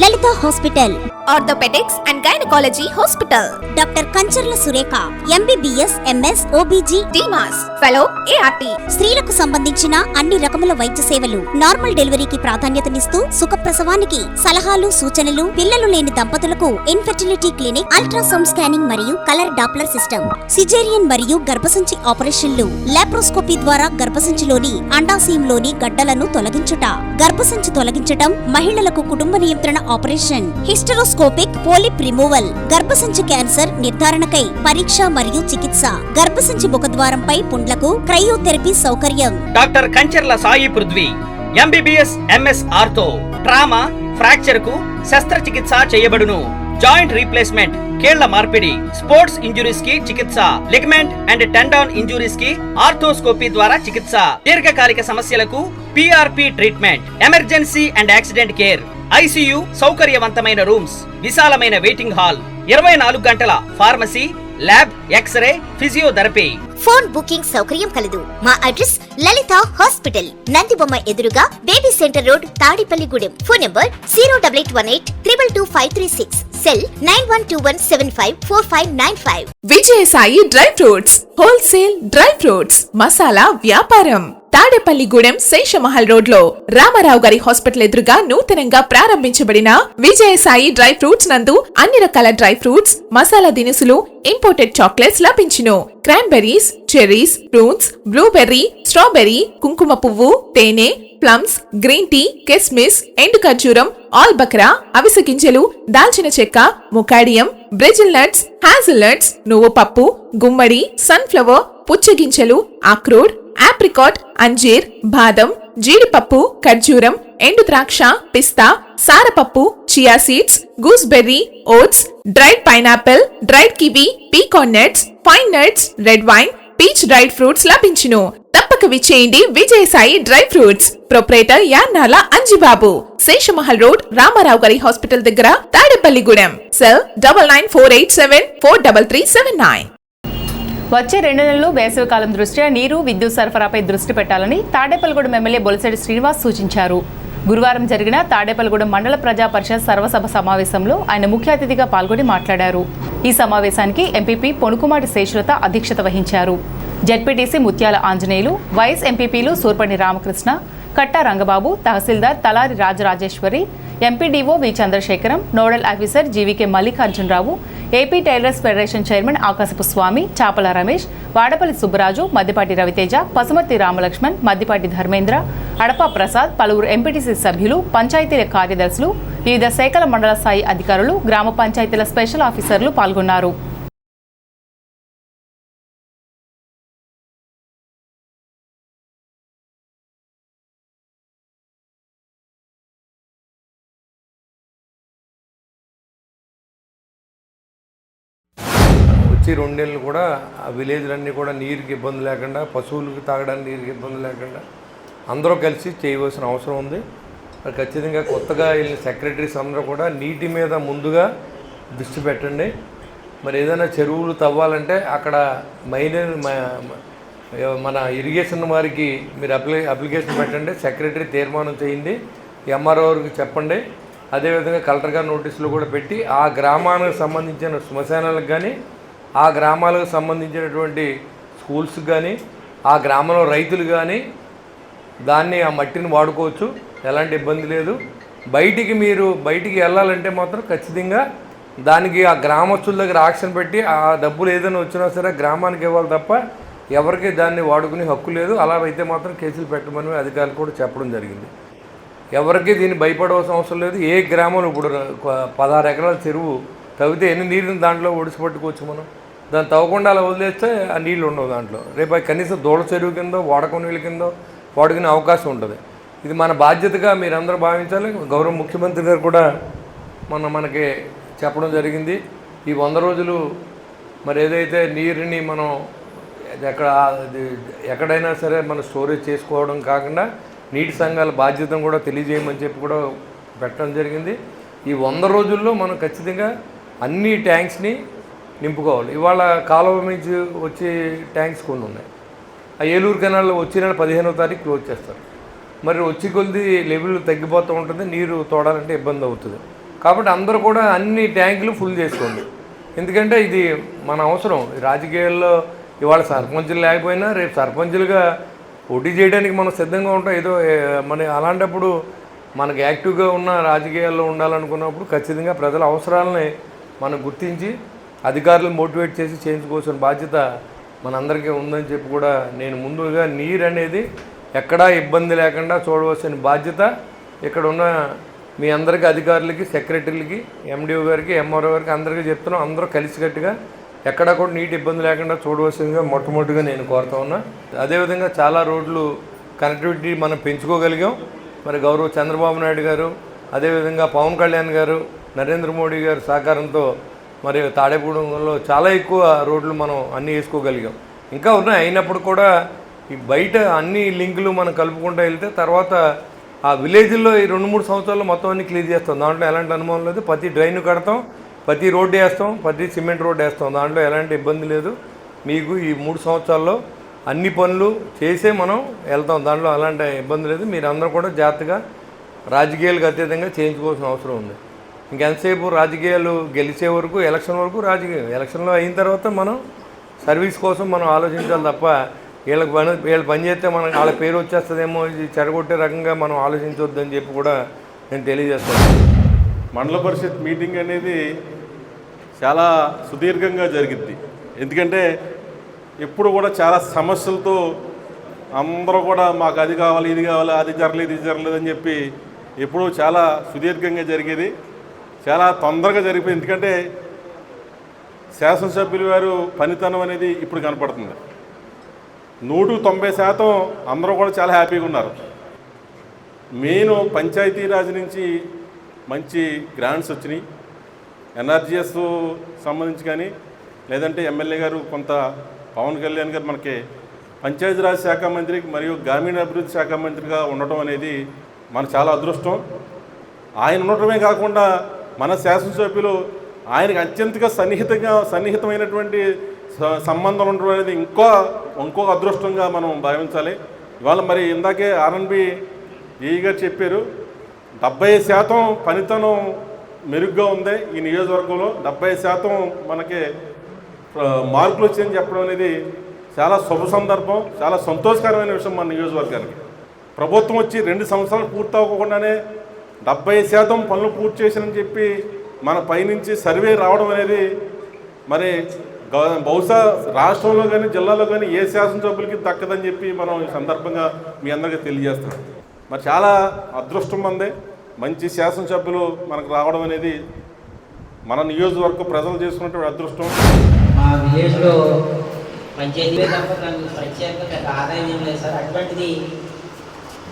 Lalitha hospital, orthopaedics and gynaecology hospital. Doctor Kancharla Surekha, MBBS, MS, OBG, DMAS, fellow, ART. స్త్రీలకు సంబంధించిన అన్ని రకముల వైద్య సేవలు, నార్మల్ డెలివరీకి ప్రాధాన్యతనిస్తూ సుఖప్రసవానికి సలహాలు, సూచనలు, పిల్లలు లేని దంపతులకు ఇన్ఫెర్టిలిటీ క్లినిక్, అల్ట్రాసౌండ్ స్కానింగ్ మరియు కలర్ డాప్లర్ సిస్టమ్, సిజేరియన్ మరియు గర్భసంచి ఆపరేషన్లు, లాప్రోస్కోపీ ద్వారా గర్భసంచిలోని అండాశయంలోని గడ్డలను తొలగించుట, గర్భసంచి తొలగించటం, మహిళలకు కుటుంబ నియంత్రణ ఆపరేషన్, హిస్టరోస్కోపిక్ పోలిప్ రిమూవల్, గర్భసంచి క్యాన్సర్ నిర్ధారణకై పరీక్ష మరియు చికిత్స, గర్భసంచి ముఖద్వారంపై పుండ్లకు క్రయోథెరపీ సౌకర్యం. Doctor Kancharla Sai Prithvi, MBBS, MS ortho, trauma, fracture కు శస్త్రచికిత్స చేయబడును. జాయింట్ రీప్లేస్మెంట్, కీళ్ల మార్పిడి, స్పోర్ట్స్ ఇంజురీస్ కి చికిత్స, లిగమెంట్ అండ్ టెండాన్ ఇంజురీస్ కి ఆర్థోస్కోపీ ద్వారా చికిత్స, దీర్ఘకాలిక సమస్యలకు PRP treatment, emergency and accident care, ICU సౌకర్యవంతమైన రూమ్స్, విశాలమైన వెయిటింగ్ హాల్, 24 గంటల pharmacy, lab, xray, physiotherapy. Phone booking సౌకర్యం కలదు. మా అడ్రస్ లలిత హాస్పిటల్, నందిబొమ్మ ఎదురుగా, baby centre road, Tadepalligudem. Phone number 08818 222536. Cell 9121754595. Vijayasai dry fruits wholesale dry fruits masala వ్యాపారం తాడేపల్లిగూడెం శేషమహల్ రోడ్ లో రామారావు గారి హాస్పిటల్ ఎదురుగా నూతనంగా ప్రారంభించబడిన విజయసాయి డ్రై ఫ్రూట్స్ నందు అన్ని రకాల డ్రై ఫ్రూట్స్ మసాలా దినుసులు ఇంపోర్టెడ్ చాక్లెట్స్ లభించును. Cranberries, cherries, prunes, blueberry, strawberry, కుంకుమ పువ్వు, తేనె, ప్లమ్స్, గ్రీన్ టీ, కిస్మిస్, ఎండు ఖర్జూరం, ఆల్ బక్రా, అవిసె గింజలు, దాల్చిన చెక్క, ముకాడియం, బ్రెజిల్ నట్స్, హ్యాజిల్ నట్స్, నువ్వు పప్పు, గుమ్మడి, సన్ఫ్లవర్, పుచ్చగింజలు, అక్రోడ్, ఆప్రికాట్, అంజీర్, బాదం, జీడిపప్పు, ఖర్జూరం, ఎండు ద్రాక్ష, పిస్తా, సారపప్పు, chia seeds, gooseberry, oats, dried pineapple, dried kiwi, pecan nuts, fine nuts, red wine, peach dried fruits లభించును. తప్పక విచ్చేయండి Vijayasai dry fruits. Proprietor Yannala Anjibabu, Seshamahal road, Ramarao గారి హాస్పిటల్ దగ్గర, తాడేపల్లిగూడెం. సెల్ 9948743379. వచ్చే 2 నెలలు వేసవికాలం దృష్ట్యా నీరు, విద్యుత్ సరఫరాపై దృష్టి పెట్టాలని తాడేపల్లిగూడెం ఎమ్మెల్యే బొలిశెట్టి శ్రీనివాస్ సూచించారు. గురువారం జరిగిన తాడేపల్లిగూడెం మండల ప్రజా పరిషత్ సర్వసభ సమావేశంలో ఆయన ముఖ్య అతిథిగా పాల్గొని మాట్లాడారు. ఈ సమావేశానికి ఎంపీపీ పొనుకుమాటి శేషలత అధ్యక్షత వహించారు. జెడ్పీటీసీ ముత్యాల ఆంజనేయులు, వైస్ ఎంపీపీలు సూర్పణి రామకృష్ణ, కట్టా రంగబాబు, తహసీల్దార్ Talari Rajarajeswari, MPDO V Chandrasekharam, nodal officer GVK Mallikarjunarao, AP tailors federation chairman Akashapu Swami, చాపల రమేష్, వాడపల్లి సుబ్బరాజు, మద్దిపాటి రవితేజ, పసుమర్తి రామలక్ష్మణ్, మద్దిపాటి ధర్మేంద్ర, అడపా ప్రసాద్, పలువురు ఎంపీటీసీ సభ్యులు, పంచాయతీల కార్యదర్శులు, వివిధ శాఖల మండల స్థాయి అధికారులు, గ్రామ పంచాయతీల స్పెషల్ ఆఫీసర్లు పాల్గొన్నారు. వచ్చి 2 నెలలు కూడా ఆ విలేజ్లన్నీ కూడా నీరుకి ఇబ్బంది లేకుండా, పశువులకు తాగడానికి నీరుకి ఇబ్బంది లేకుండా అందరూ కలిసి చేయవలసిన అవసరం ఉంది. మరి ఖచ్చితంగా కొత్తగా వెళ్ళిన సెక్రటరీస్ అందరూ కూడా నీటి మీద ముందుగా దృష్టి పెట్టండి. మరి ఏదైనా చెరువులు తవ్వాలంటే అక్కడ మన ఇరిగేషన్ వారికి మీరు అప్లికేషన్ పెట్టండి, సెక్రటరీ తీర్మానం చేయండి, ఎంఆర్ఓ వారికి చెప్పండి. అదేవిధంగా కలెక్టర్ గారి నోటీసులు కూడా పెట్టి ఆ గ్రామానికి సంబంధించిన శ్మశానాలకు కానీ, ఆ గ్రామాలకు సంబంధించినటువంటి స్కూల్స్కి కానీ, ఆ గ్రామంలో రైతులు కానీ దాన్ని ఆ మట్టిని వాడుకోవచ్చు, ఎలాంటి ఇబ్బంది లేదు. బయటికి వెళ్ళాలంటే మాత్రం ఖచ్చితంగా దానికి ఆ గ్రామస్తుల దగ్గర ఆక్షన్ పెట్టి ఆ డబ్బులు ఏదైనా వచ్చినా సరే గ్రామానికి ఇవ్వాలి తప్ప ఎవరికి దాన్ని వాడుకునే హక్కు లేదు. అలా అయితే మాత్రం కేసులు పెట్టమని అధికారులు కూడా చెప్పడం జరిగింది. ఎవరికి దీన్ని భయపడవలసిన అవసరం లేదు. ఏ గ్రామంలో ఇప్పుడు 16 ఎకరాల చెరువు తవ్వితే ఎన్ని నీరుని దాంట్లో ఒడిసిపట్టుకోవచ్చు మనం. దాన్ని తవ్వకుండా అలా వదిలేస్తే ఆ నీళ్ళు ఉండవు దాంట్లో. రేపు కనీసం దూడ చెరువు కింద, వాడకం నీళ్ళ కింద వాడుకునే అవకాశం ఉంటుంది. ఇది మన బాధ్యతగా మీరందరూ భావించాలి. గౌరవ ముఖ్యమంత్రి గారు కూడా మనకి చెప్పడం జరిగింది. ఈ 100 రోజులు మరి ఏదైతే నీరుని మనం ఎక్కడైనా సరే మనం స్టోరేజ్ చేసుకోవడం కాకుండా నీటి సంఘాల బాధ్యతను కూడా తెలియజేయమని చెప్పి కూడా పెట్టడం జరిగింది. ఈ 100 రోజుల్లో మనం ఖచ్చితంగా అన్ని ట్యాంక్స్ని నింపుకోవాలి. ఇవాళ కాలువ నుంచి వచ్చే ట్యాంక్స్ కొన్ని ఉన్నాయి. ఆ ఏలూరు కెనాల్లో వచ్చే నెల 15వ తారీఖు క్లోజ్ చేస్తారు. మరి వచ్చి కొద్ది లెవెల్ తగ్గిపోతూ ఉంటుంది, నీరు తోడాలంటే ఇబ్బంది అవుతుంది. కాబట్టి అందరూ కూడా అన్ని ట్యాంకులు ఫుల్ చేసుకోండి. ఎందుకంటే ఇది మన అవసరం. రాజకీయాల్లో ఇవాళ సర్పంచులు లేకపోయినా రేపు సర్పంచులుగా పోటీ చేయడానికి మనం సిద్ధంగా ఉంటాం. ఏదో మన అలాంటప్పుడు మనకు యాక్టివ్గా ఉన్న రాజకీయాల్లో ఉండాలనుకున్నప్పుడు ఖచ్చితంగా ప్రజల అవసరాలని మనం గుర్తించి అధికారులను మోటివేట్ చేసి చేయించుకోవాల్సిన బాధ్యత మనందరికీ ఉందని చెప్పి కూడా నేను ముందుగా నీరు అనేది ఎక్కడా ఇబ్బంది లేకుండా చూడవలసిన బాధ్యత ఇక్కడ ఉన్న మీ అందరికీ అధికారులకి, సెక్రటరీలకి, ఎండిఓ గారికి, ఎంఆర్ఓ గారికి అందరికీ చెప్తున్నాం. అందరూ కలిసికట్టుగా ఎక్కడా కూడా నీటి ఇబ్బంది లేకుండా చూడవలసిందిగా మొట్టమొదటిగా నేను కోరుతా ఉన్నా. అదేవిధంగా చాలా రోడ్లు కనెక్టివిటీ మనం పెంచుకోగలిగాం. మరి గౌరవ చంద్రబాబు నాయుడు గారు, అదేవిధంగా పవన్ కళ్యాణ్ గారు, నరేంద్ర మోడీ గారి సహకారంతో మరి తాడేపూడంలో చాలా ఎక్కువ రోడ్లు మనం అన్నీ వేసుకోగలిగాం. ఇంకా ఉన్నాయి. అయినప్పుడు కూడా ఈ బయట అన్ని లింకులు మనం కలుపుకుంటూ వెళ్తే తర్వాత ఆ విలేజ్లో ఈ 2-3 సంవత్సరాలు మొత్తం అన్ని క్లియర్ చేస్తాం. దాంట్లో ఎలాంటి అనుమానం లేదు. ప్రతి డ్రైన్ కడతాం, ప్రతి రోడ్డు వేస్తాం, ప్రతి సిమెంట్ రోడ్డు వేస్తాం. దాంట్లో ఎలాంటి ఇబ్బంది లేదు. మీకు ఈ 3 సంవత్సరాల్లో అన్ని పనులు చేసే మనం వెళ్తాం. దాంట్లో అలాంటి ఇబ్బంది లేదు. మీరు అందరూ కూడా జాగ్రత్తగా రాజకీయాలకు అతీతంగా చేయించుకోవాల్సిన అవసరం ఉంది. ఇంకెంతసేపు రాజకీయాలు గెలిచే వరకు, ఎలక్షన్ వరకు రాజకీయం. ఎలక్షన్లో అయిన తర్వాత మనం సర్వీస్ కోసం మనం ఆలోచించాలి తప్ప వీళ్ళు పని చేస్తే మనకు వాళ్ళ పేరు వచ్చేస్తుందేమో, ఇది చెడగొట్టే రకంగా మనం ఆలోచించవద్దని చెప్పి కూడా నేను తెలియజేస్తాను. మండల పరిషత్ మీటింగ్ అనేది చాలా సుదీర్ఘంగా జరిగింది. ఎందుకంటే ఎప్పుడు కూడా చాలా సమస్యలతో అందరూ కూడా మాకు అది కావాలి, ఇది కావాలి, అది జరగలేదు, ఇది జరగలేదు అని చెప్పి ఎప్పుడూ చాలా సుదీర్ఘంగా జరిగేది. చాలా తొందరగా జరిగిపోయింది. ఎందుకంటే శాసనసభ్యులు వారు పనితనం అనేది ఇప్పుడు కనపడుతుంది. 190% అందరూ కూడా చాలా హ్యాపీగా ఉన్నారు. మెయిన్ పంచాయతీరాజ్ నుంచి మంచి గ్రాంట్స్ వచ్చినాయి. ఎన్ఆర్జీఎస్ సంబంధించి కానీ, లేదంటే ఎమ్మెల్యే గారు కొంత పవన్ కళ్యాణ్ గారు మనకి పంచాయతీరాజ్ శాఖ మంత్రి మరియు గ్రామీణాభివృద్ధి శాఖ మంత్రిగా ఉండటం అనేది మన చాలా అదృష్టం. ఆయన ఉండటమే కాకుండా మన శాసనసభ్యులు ఆయనకు అత్యంతగా సన్నిహితమైనటువంటి సంబంధాలు ఉండడం అనేది ఇంకో అదృష్టంగా మనం భావించాలి. ఇవాళ మరి ఇందాకే ఆర్ఎన్బి ఏఈ గారు చెప్పారు, 70% పనితనం మెరుగ్గా ఉంది ఈ నియోజకవర్గంలో. 70% మనకి మార్కులు వచ్చాయని చెప్పడం అనేది చాలా శుభ సందర్భం, చాలా సంతోషకరమైన విషయం మన నియోజకవర్గానికి. ప్రభుత్వం వచ్చి 2 సంవత్సరాలు పూర్తి అవ్వకుండానే 70% పనులు పూర్తి చేశానని చెప్పి మన పైనుంచి సర్వే రావడం అనేది మరి బహుశా రాష్ట్రంలో కానీ జిల్లాలో కానీ ఏ శాసనసభ్యులకి దక్కదని చెప్పి మనం ఈ సందర్భంగా మీ అందరికీ తెలియజేస్తున్నాం. మరి చాలా అదృష్టం మంది, మంచి శాసనసభ్యులు మనకు రావడం అనేది మన నియోజకవర్గ ప్రజలు చేసుకున్నటువంటి అదృష్టం. మా విలేజ్లో పంచాయతీ తప్ప నాకు ప్రత్యేకంగా పెద్ద ఆదాయం ఏం లేదు సార్. అటువంటిది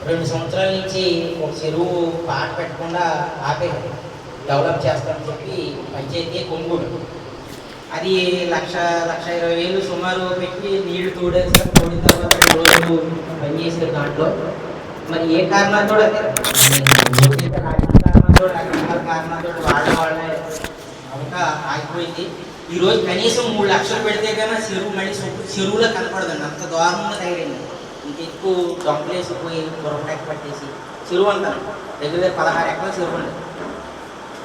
2 సంవత్సరాల నుంచి ఒక చెరువు పాట పెట్టకుండా ఆపేది, డెవలప్ చేస్తామని చెప్పి పంచాయతీ కొనుగోడు. అది 1,20,000 సుమారు పెట్టి నీళ్లు తోడిన తర్వాత రోజు పనిచేసారు దాంట్లో. మరి ఏ కారణాలతో కారణాలతో వాళ్ళే ఇంకా ఆగిపోయింది. ఈరోజు కనీసం 3 లక్షలు పెడితే కానీ చెరువు మళ్ళీ చెరువులో కనపడదండి, అంత దారుణంగా తయారైంది. ఇంకెక్కువ దొంగలేసిపోయి దొరకటాకి పట్టేసి చెరువు అంటారు. దగ్గర 16 ఎకరాల చెరువు అండి.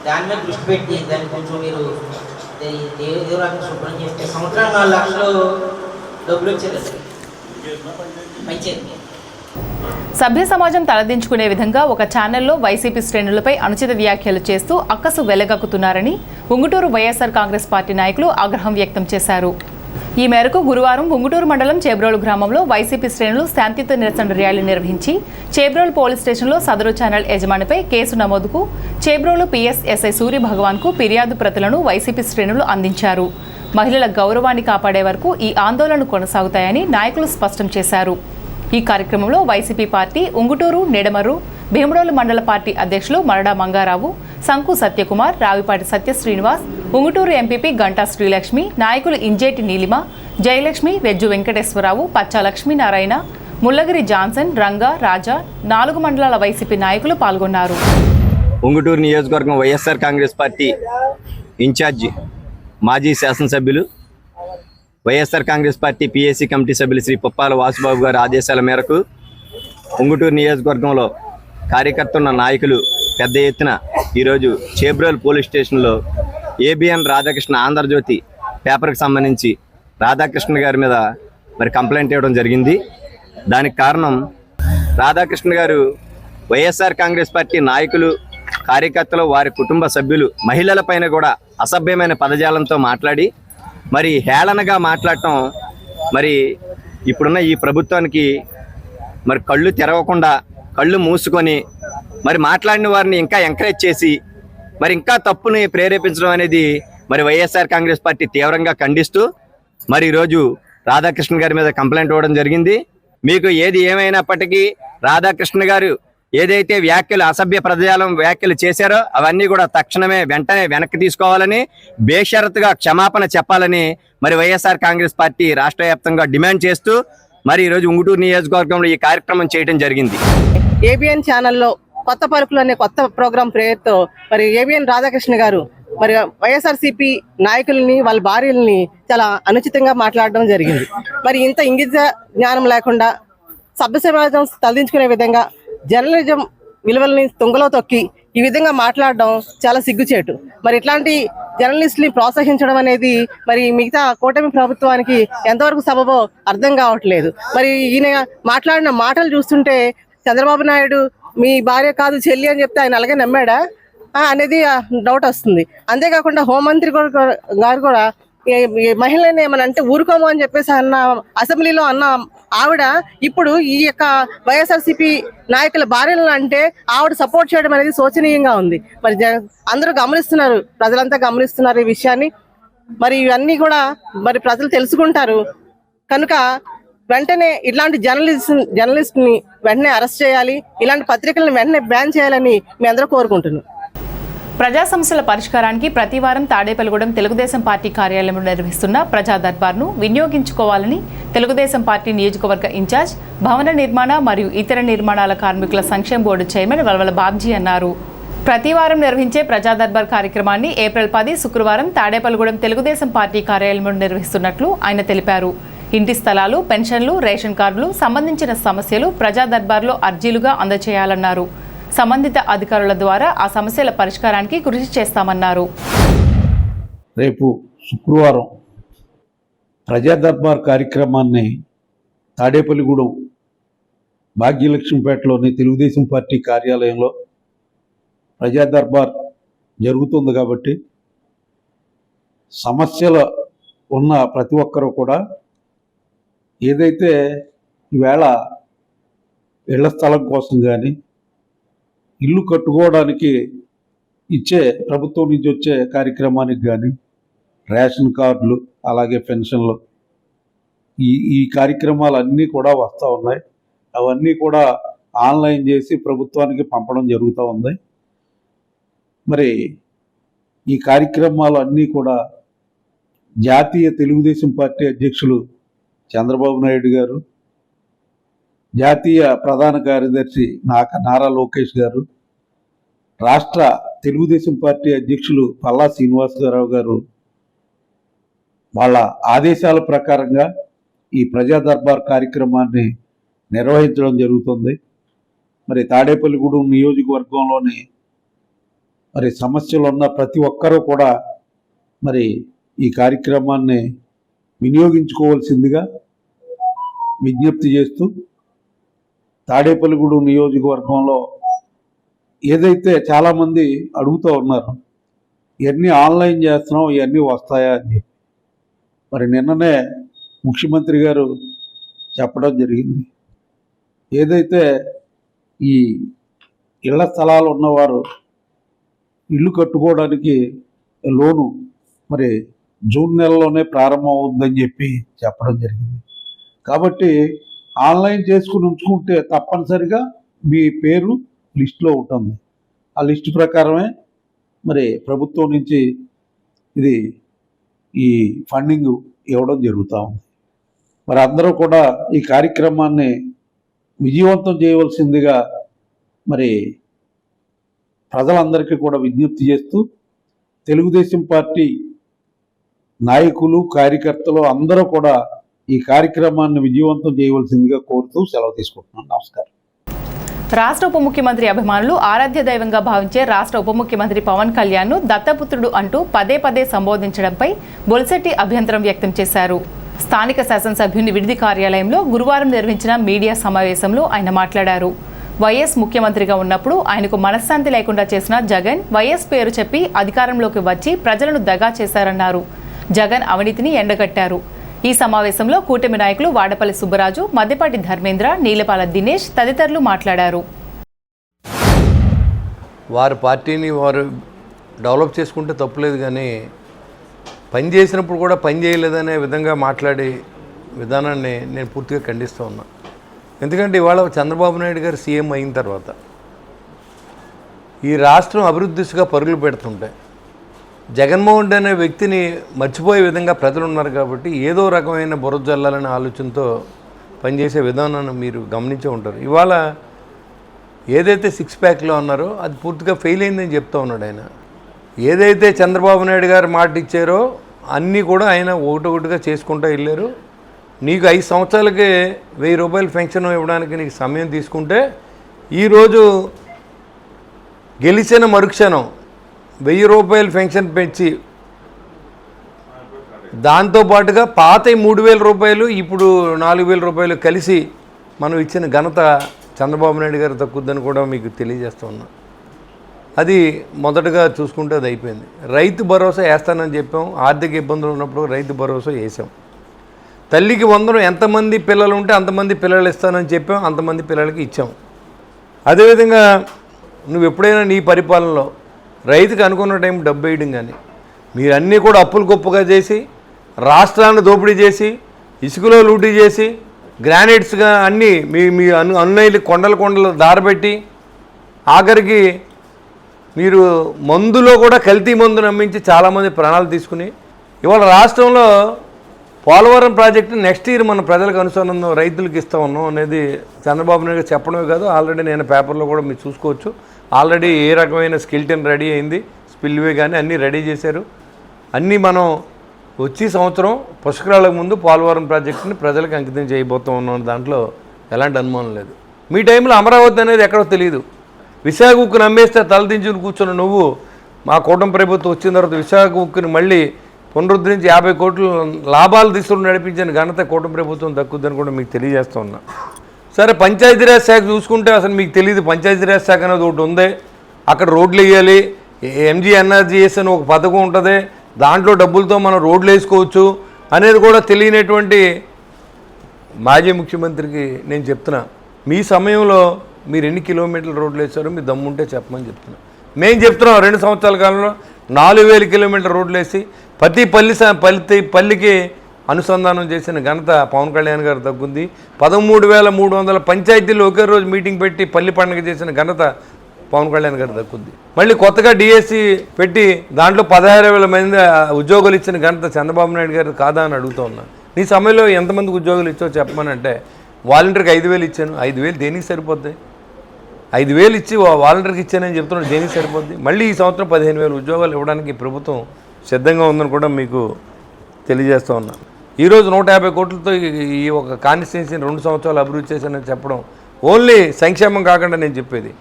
దాని మీద దృష్టి పెట్టి దాన్ని కొంచెం మీరు ఏదో రకంగా శుభ్రం చేస్తే సంవత్సరం 4 లక్షలు డబ్బులు వచ్చేది పంచాయతీ. సభ్య సమాజం తలదించుకునే విధంగా ఒక ఛానల్లో వైసీపీ శ్రేణులపై అనుచిత వ్యాఖ్యలు చేస్తూ అక్కసు వెలగక్కుతున్నారని ఉంగుటూరు వైఎస్ఆర్ కాంగ్రెస్ పార్టీ నాయకులు ఆగ్రహం వ్యక్తం చేశారు. ఈ మేరకు గురువారం ఉంగుటూరు మండలం చేబ్రోలు గ్రామంలో వైసీపీ శ్రేణులు శాంతియుత నిరసన ర్యాలీ నిర్వహించి చేబ్రోలు పోలీస్ స్టేషన్లో సదరు ఛానల్ యజమానిపై కేసు నమోదుకు చేబ్రోలు పిఎస్ఎస్ఐ సూర్య భగవాన్కు ఫిర్యాదు ప్రతులను వైసీపీ శ్రేణులు అందించారు. మహిళల గౌరవాన్ని కాపాడే వరకు ఈ ఆందోళనలు కొనసాగుతాయని నాయకులు స్పష్టం చేశారు. ఈ కార్యక్రమంలో వైసీపీ పార్టీ ఉంగుటూరు, నెడమర్రు, భీమడోలు మండల పార్టీ అధ్యక్షులు మరడా మంగారావు, సంకు సత్యకుమార్, రావిపాటి సత్య శ్రీనివాస్, ఉంగుటూరు ఎంపీపీ గంటా శ్రీలక్ష్మి, నాయకులు ఇంజేటి నీలిమ, జయలక్ష్మి, వెజ్జు వెంకటేశ్వరరావు, పచ్చా లక్ష్మీనారాయణ, ముల్లగిరి జాన్సన్, రంగా, రాజా, 4 మండలాల వైసీపీ నాయకులు పాల్గొన్నారు. ఉంగుటూరు నియోజకవర్గం వైఎస్ఆర్ కాంగ్రెస్ పార్టీ ఇన్ఛార్జి మాజీ శాసనసభ్యులు, YSR Congress party PSC committee సభ్యులు శ్రీ పుప్పాల వాసుబాబు గారి ఆదేశాల మేరకు ఉంగుటూరు నియోజకవర్గంలో కార్యకర్తల నాయకులు పెద్ద ఎత్తున ఈరోజు చేబ్రోలు పోలీస్ స్టేషన్లో ఏబిఎన్ రాధాకృష్ణ ఆంధ్రజ్యోతి పేపర్కి సంబంధించి రాధాకృష్ణ గారి మీద మరి కంప్లైంట్ ఇవ్వడం జరిగింది. దానికి కారణం రాధాకృష్ణ గారు వైఎస్ఆర్ కాంగ్రెస్ పార్టీ నాయకులు, కార్యకర్తలు, వారి కుటుంబ సభ్యులు, మహిళల పైన కూడా అసభ్యమైన పదజాలంతో మాట్లాడి మరి హేళనగా మాట్లాడటం మరి ఇప్పుడున్న ఈ ప్రభుత్వానికి మరి కళ్ళు తెరవకుండా కళ్ళు మూసుకొని మరి మాట్లాడిన వారిని ఇంకా ఎంకరేజ్ చేసి మరి ఇంకా తప్పుని ప్రేరేపించడం అనేది మరి వైఎస్ఆర్ కాంగ్రెస్ పార్టీ తీవ్రంగా ఖండిస్తూ మరి ఈరోజు రాధాకృష్ణ గారి మీద కంప్లైంట్ ఇవ్వడం జరిగింది. మీకు ఏది ఏమైనప్పటికీ రాధాకృష్ణ గారు ఏదైతే వ్యాఖ్యలు, అసభ్య పదజాలం వ్యాఖ్యలు చేశారో అవన్నీ కూడా తక్షణమే వెంటనే వెనక్కి తీసుకోవాలని, బేషరతుగా క్షమాపణ చెప్పాలని మరి వైఎస్ఆర్ కాంగ్రెస్ పార్టీ రాష్ట్ర వ్యాప్తంగా డిమాండ్ చేస్తూ మరి ఈరోజు ఉంగుటూరు నియోజకవర్గంలో ఈ కార్యక్రమం చేయడం జరిగింది. ఏబిఎన్ ఛానల్లో కొత్త పరుకులు అనే కొత్త ప్రోగ్రాం పేరుతో మరి ఏబిఎన్ రాధాకృష్ణ గారు మరి వైఎస్ఆర్సీపీ నాయకుల్ని, వాళ్ళ భార్యల్ని చాలా అనుచితంగా మాట్లాడడం జరిగింది. మరి ఇంత ఇంగిత జ్ఞానం లేకుండా సభ్య సమాజం తలదించుకునే విధంగా జర్నలిజం విలువల్ని తుంగలో తొక్కి ఈ విధంగా మాట్లాడడం చాలా సిగ్గుచేటు. మరి ఇట్లాంటి జర్నలిస్టుని ప్రోత్సహించడం అనేది మరి మిగతా కూటమి ప్రభుత్వానికి ఎంతవరకు సబబో అర్థం కావట్లేదు. మరి ఈయన మాట్లాడిన మాటలు చూస్తుంటే చంద్రబాబు నాయుడు మీ భార్య కాదు చెల్లి అని చెప్తే ఆయన అలాగే నమ్మాడా అనేది డౌట్ వస్తుంది. అంతేకాకుండా హోంమంత్రి గారు కూడా మహిళని ఏమని అంటే ఊరుకోము అని చెప్పేసి అన్న అసెంబ్లీలో అన్న ఆవిడ ఇప్పుడు ఈ యొక్క వైఎస్ఆర్సీపీ నాయకుల భార్యలను అంటే ఆవిడ సపోర్ట్ చేయడం అనేది శోచనీయంగా ఉంది. మరి అందరూ గమనిస్తున్నారు, ప్రజలంతా గమనిస్తున్నారు ఈ విషయాన్ని. మరి ఇవన్నీ కూడా మరి ప్రజలు తెలుసుకుంటారు కనుక వెంటనే ఇలాంటి జర్నలిస్ట్ని వెంటనే అరెస్ట్ చేయాలి, ఇలాంటి పత్రికలను వెంటనే బ్యాన్ చేయాలని మీ అందరూ కోరుకుంటున్నాం. ప్రజా సమస్యల పరిష్కారానికి ప్రతి వారం తాడేపల్లిగూడెం తెలుగుదేశం పార్టీ కార్యాలయంలో నిర్వహిస్తున్న ప్రజా దర్బార్ను వినియోగించుకోవాలని తెలుగుదేశం పార్టీ నియోజకవర్గ ఇన్ఛార్జ్, భవన నిర్మాణ మరియు ఇతర నిర్మాణాల కార్మికుల సంక్షేమ బోర్డు చైర్మన్ వల్వల బాబ్జీ అన్నారు. ప్రతి వారం నిర్వహించే ప్రజా దర్బార్ కార్యక్రమాన్ని ఏప్రిల్ 10 శుక్రవారం తాడేపల్లిగూడెం తెలుగుదేశం పార్టీ కార్యాలయంలో నిర్వహిస్తున్నట్లు ఆయన తెలిపారు. ఇంటి స్థలాలు, పెన్షన్లు, రేషన్ కార్డులు సంబంధించిన సమస్యలు ప్రజా దర్బార్లో అర్జీలుగా అందజేయాలన్నారు. సంబంధిత అధికారుల ద్వారా ఆ సమస్యల పరిష్కారానికి కృషి చేస్తామన్నారు. రేపు శుక్రవారం ప్రజా దర్బార్ కార్యక్రమాన్ని తాడేపల్లిగూడెం భాగ్యలక్ష్మీపేటలోని తెలుగుదేశం పార్టీ కార్యాలయంలో ప్రజా దర్బార్ జరుగుతుంది కాబట్టి సమస్యలు ఉన్న ప్రతి ఒక్కరూ కూడా ఏదైతే ఈవేళ ఇళ్ల స్థలం కోసం కానీ ఇల్లు కట్టుకోవడానికి ఇచ్చే ప్రభుత్వం నుంచి వచ్చే కార్యక్రమానికి కానీ రేషన్ కార్డులు అలాగే పెన్షన్లు ఈ కార్యక్రమాలన్నీ కూడా వస్తూ ఉన్నాయి. అవన్నీ కూడా ఆన్లైన్ చేసి ప్రభుత్వానికి పంపడం జరుగుతూ ఉంది. మరి ఈ కార్యక్రమాలు అన్నీ కూడా జాతీయ తెలుగుదేశం పార్టీ అధ్యక్షులు చంద్రబాబు నాయుడు గారు, జాతీయ ప్రధాన కార్యదర్శి నారా లోకేష్ గారు, రాష్ట్ర తెలుగుదేశం పార్టీ అధ్యక్షులు పల్లా శ్రీనివాసరావు గారు వాళ్ళ ఆదేశాల ప్రకారంగా ఈ ప్రజా దర్బార్ కార్యక్రమాన్ని నిర్వహించడం జరుగుతుంది. మరి తాడేపల్లిగూడెం నియోజకవర్గంలోని మరి సమస్యలు ఉన్న ప్రతి ఒక్కరూ కూడా మరి ఈ కార్యక్రమాన్ని వినియోగించుకోవాల్సిందిగా విజ్ఞప్తి చేస్తూ తాడేపల్లిగూడెం నియోజకవర్గంలో ఏదైతే చాలామంది అడుగుతూ ఉన్నారు ఇవన్నీ ఆన్లైన్ చేస్తున్నాం ఇవన్నీ వస్తాయా అని చెప్పి, మరి నిన్ననే ముఖ్యమంత్రి గారు చెప్పడం జరిగింది. ఏదైతే ఈ ఇళ్ల స్థలాలు ఉన్నవారు ఇల్లు కట్టుకోవడానికి లోను మరి జూన్ నెలలోనే ప్రారంభం అవుతుందని చెప్పి చెప్పడం జరిగింది. కాబట్టి ఆన్లైన్ చేసుకుని ఉంచుకుంటే తప్పనిసరిగా మీ పేరు లిస్టులో ఉంటుంది. ఆ లిస్టు ప్రకారమే మరి ప్రభుత్వం నుంచి ఈ ఫండింగ్ ఇవ్వడం జరుగుతూ ఉంది. మరి అందరూ కూడా ఈ కార్యక్రమాన్ని విజయవంతం చేయవలసిందిగా మరి ప్రజలందరికీ కూడా విజ్ఞప్తి చేస్తూ తెలుగుదేశం పార్టీ నాయకులు, కార్యకర్తలు అందరూ కూడా ఈ కార్యక్రమాన్ని విజయవంతం చేయవలసిందిగా కోరుతూ సెలవు తీసుకుంటున్నాను. నమస్కారం. రాష్ట్ర ఉప ముఖ్యమంత్రి అభిమానులు ఆరాధ్య దైవంగా భావించే రాష్ట్ర ఉప ముఖ్యమంత్రి పవన్ కళ్యాణ్ను దత్తపుత్రుడు అంటూ పదే పదే సంబోధించడంపై బొలిశెట్టి అభ్యంతరం వ్యక్తం చేశారు. స్థానిక శాసనసభ్యుని విడిది కార్యాలయంలో గురువారం నిర్వహించిన మీడియా సమావేశంలో ఆయన మాట్లాడారు. వైఎస్ ముఖ్యమంత్రిగా ఉన్నప్పుడు ఆయనకు మనశ్శాంతి లేకుండా చేసిన జగన్ వైఎస్ పేరు చెప్పి అధికారంలోకి వచ్చి ప్రజలను దగా చేశారన్నారు. జగన్ అవినీతిని ఎండగట్టారు. ఈ సమావేశంలో కూటమి నాయకులు వాడపల్లి సుబ్బరాజు, మద్దిపాటి ధర్మేంద్ర, నీలపాల దినేష్ తదితరులు మాట్లాడారు. వారి పార్టీని వారు డెవలప్ చేసుకుంటే తప్పులేదు, కానీ పని చేసినప్పుడు కూడా పని చేయలేదనే విధంగా మాట్లాడే విధానాన్ని నేను పూర్తిగా ఖండిస్తూ ఉన్నా. ఎందుకంటే ఇవాళ చంద్రబాబు నాయుడు గారు సీఎం అయిన తర్వాత ఈ రాష్ట్రం అభివృద్ధి దిశగా పరుగులు పెడుతుంటే జగన్మోహన్ రెడ్డి అనే వ్యక్తిని మర్చిపోయే విధంగా ప్రజలు ఉన్నారు. కాబట్టి ఏదో రకమైన బురద జల్లాలనే ఆలోచనతో పనిచేసే విధానాన్ని మీరు గమనించే ఉంటారు. ఇవాళ ఏదైతే 6 ప్యాక్లో ఉన్నారో అది పూర్తిగా ఫెయిల్ అయిందని చెప్తూ ఉన్నాడు ఆయన. ఏదైతే చంద్రబాబు నాయుడు గారు మాట ఇచ్చారో అన్నీ కూడా ఆయన ఒకటొకటిగా చేసుకుంటూ వెళ్ళారు. నీకు 5 సంవత్సరాలకి 1000 రూపాయలు పెన్షన్ ఇవ్వడానికి నీకు సమయం తీసుకుంటే ఈరోజు గెలిచిన మరుక్షణం 1000 రూపాయలు పెన్షన్ పెంచి దాంతోపాటుగా పాత 3000 రూపాయలు ఇప్పుడు 4000 రూపాయలు కలిసి మనం ఇచ్చిన ఘనత చంద్రబాబు నాయుడు గారు తక్కువద్దని కూడా మీకు తెలియజేస్తూ ఉన్నాం. అది మొదటగా చూసుకుంటే అది అయిపోయింది. రైతు భరోసా వేస్తానని చెప్పాం. ఆర్థిక ఇబ్బందులు ఉన్నప్పుడు రైతు భరోసా వేసాం. తల్లికి 100 ఎంతమంది పిల్లలు ఉంటే అంతమంది పిల్లలు ఇస్తానని చెప్పాం, అంతమంది పిల్లలకి ఇచ్చాం. అదేవిధంగా నువ్వు ఎప్పుడైనా నీ పరిపాలనలో రైతుకు అనుకున్న టైం డబ్బు వేయడం కానీ మీరు అన్నీ కూడా అప్పులు గొప్పగా చేసి రాష్ట్రాన్ని దోపిడీ చేసి ఇసుకలో లూటీ చేసి గ్రానైట్స్గా అన్నీ మీ అన్నయ్యలు కొండలు దారబెట్టి ఆఖరికి మీరు మందులో కూడా కల్తీ మందు నమ్మించి చాలామంది ప్రాణాలు తీసుకుని ఇవాళ రాష్ట్రంలో పోలవరం ప్రాజెక్టు నెక్స్ట్ ఇయర్ మన ప్రజలకు అనుసంధానం రైతులకు ఇస్తా ఉన్నాం అనేది చంద్రబాబు నాయుడు చెప్పడమే కాదు, ఆల్రెడీ నేను పేపర్లో కూడా మీరు చూసుకోవచ్చు. ఆల్రెడీ ఏ రకమైన స్కిల్టన్ రెడీ అయింది, స్పిల్వే కానీ అన్నీ రెడీ చేశారు. అన్నీ మనం వచ్చే సంవత్సరం పుష్కరాలకు ముందు పోలవరం ప్రాజెక్టుని ప్రజలకు అంకితం చేయబోతూ ఉన్నాం. దాంట్లో ఎలాంటి అనుమానం లేదు. మీ టైంలో అమరావతి అనేది ఎక్కడో తెలియదు. విశాఖ ఉక్కుని నమ్మేస్తే తలదించుకుని కూర్చున్న నువ్వు మా కూటమి ప్రభుత్వం వచ్చిన తర్వాత విశాఖ ఉక్కుని మళ్ళీ పునరుద్ధరించి 50 కోట్లు లాభాలు తీసుకుని నడిపించిన ఘనత కూటమి ప్రభుత్వం దక్కుద్దని కూడా మీకు తెలియజేస్తూ ఉన్నా. సరే, పంచాయతీరాజ్ శాఖ చూసుకుంటే అసలు మీకు తెలియదు పంచాయతీరాజ్ శాఖ అనేది ఒకటి ఉంది. అక్కడ రోడ్లు వేయాలి, MGNRGS అని ఒక పథకం ఉంటుంది, దాంట్లో డబ్బులతో మనం రోడ్లు వేసుకోవచ్చు అనేది కూడా తెలియనటువంటి మాజీ ముఖ్యమంత్రికి నేను చెప్తున్నా, మీ సమయంలో మీరు ఎన్ని కిలోమీటర్ల రోడ్లు వేసారో మీ దమ్ముంటే చెప్పమని చెప్తున్నా. మేము చెప్తున్నాం 2 సంవత్సరాల కాలంలో 4000 కిలోమీటర్ల రోడ్లు వేసి ప్రతి పల్లికి అనుసంధానం చేసిన ఘనత పవన్ కళ్యాణ్ గారు తగ్గుంది. 13,300 పంచాయతీలు ఒకే రోజు మీటింగ్ పెట్టి పల్లి పండుగ చేసిన ఘనత పవన్ కళ్యాణ్ గారు దక్కుద్ది. మళ్ళీ కొత్తగా డిఎస్సి పెట్టి దాంట్లో 16,000 మంది ఉద్యోగాలు ఇచ్చిన ఘనత చంద్రబాబు నాయుడు గారు కాదా అని అడుగుతూ ఉన్నా. నీ సమయంలో ఎంతమందికి ఉద్యోగాలు ఇచ్చో చెప్పమనంటే వాలంటీర్కి 5,000 ఇచ్చాను. 5,000 దేనికి సరిపోద్ది? 5,000 ఇచ్చి వాలంటీర్కి ఇచ్చానని చెప్తున్నాడు, దేనికి సరిపోద్ది? మళ్ళీ ఈ సంవత్సరం 15,000 ఉద్యోగాలు ఇవ్వడానికి ప్రభుత్వం సిద్ధంగా ఉందని కూడా మీకు తెలియజేస్తూ ఉన్నా. ఈరోజు 150 కోట్లతో ఈ ఒక కాన్స్టిట్యున్సీని 2 సంవత్సరాలు అభివృద్ధి చేశానని చెప్పడం ఓన్లీ సంక్షేమం కాకుండా నేను చెప్పేది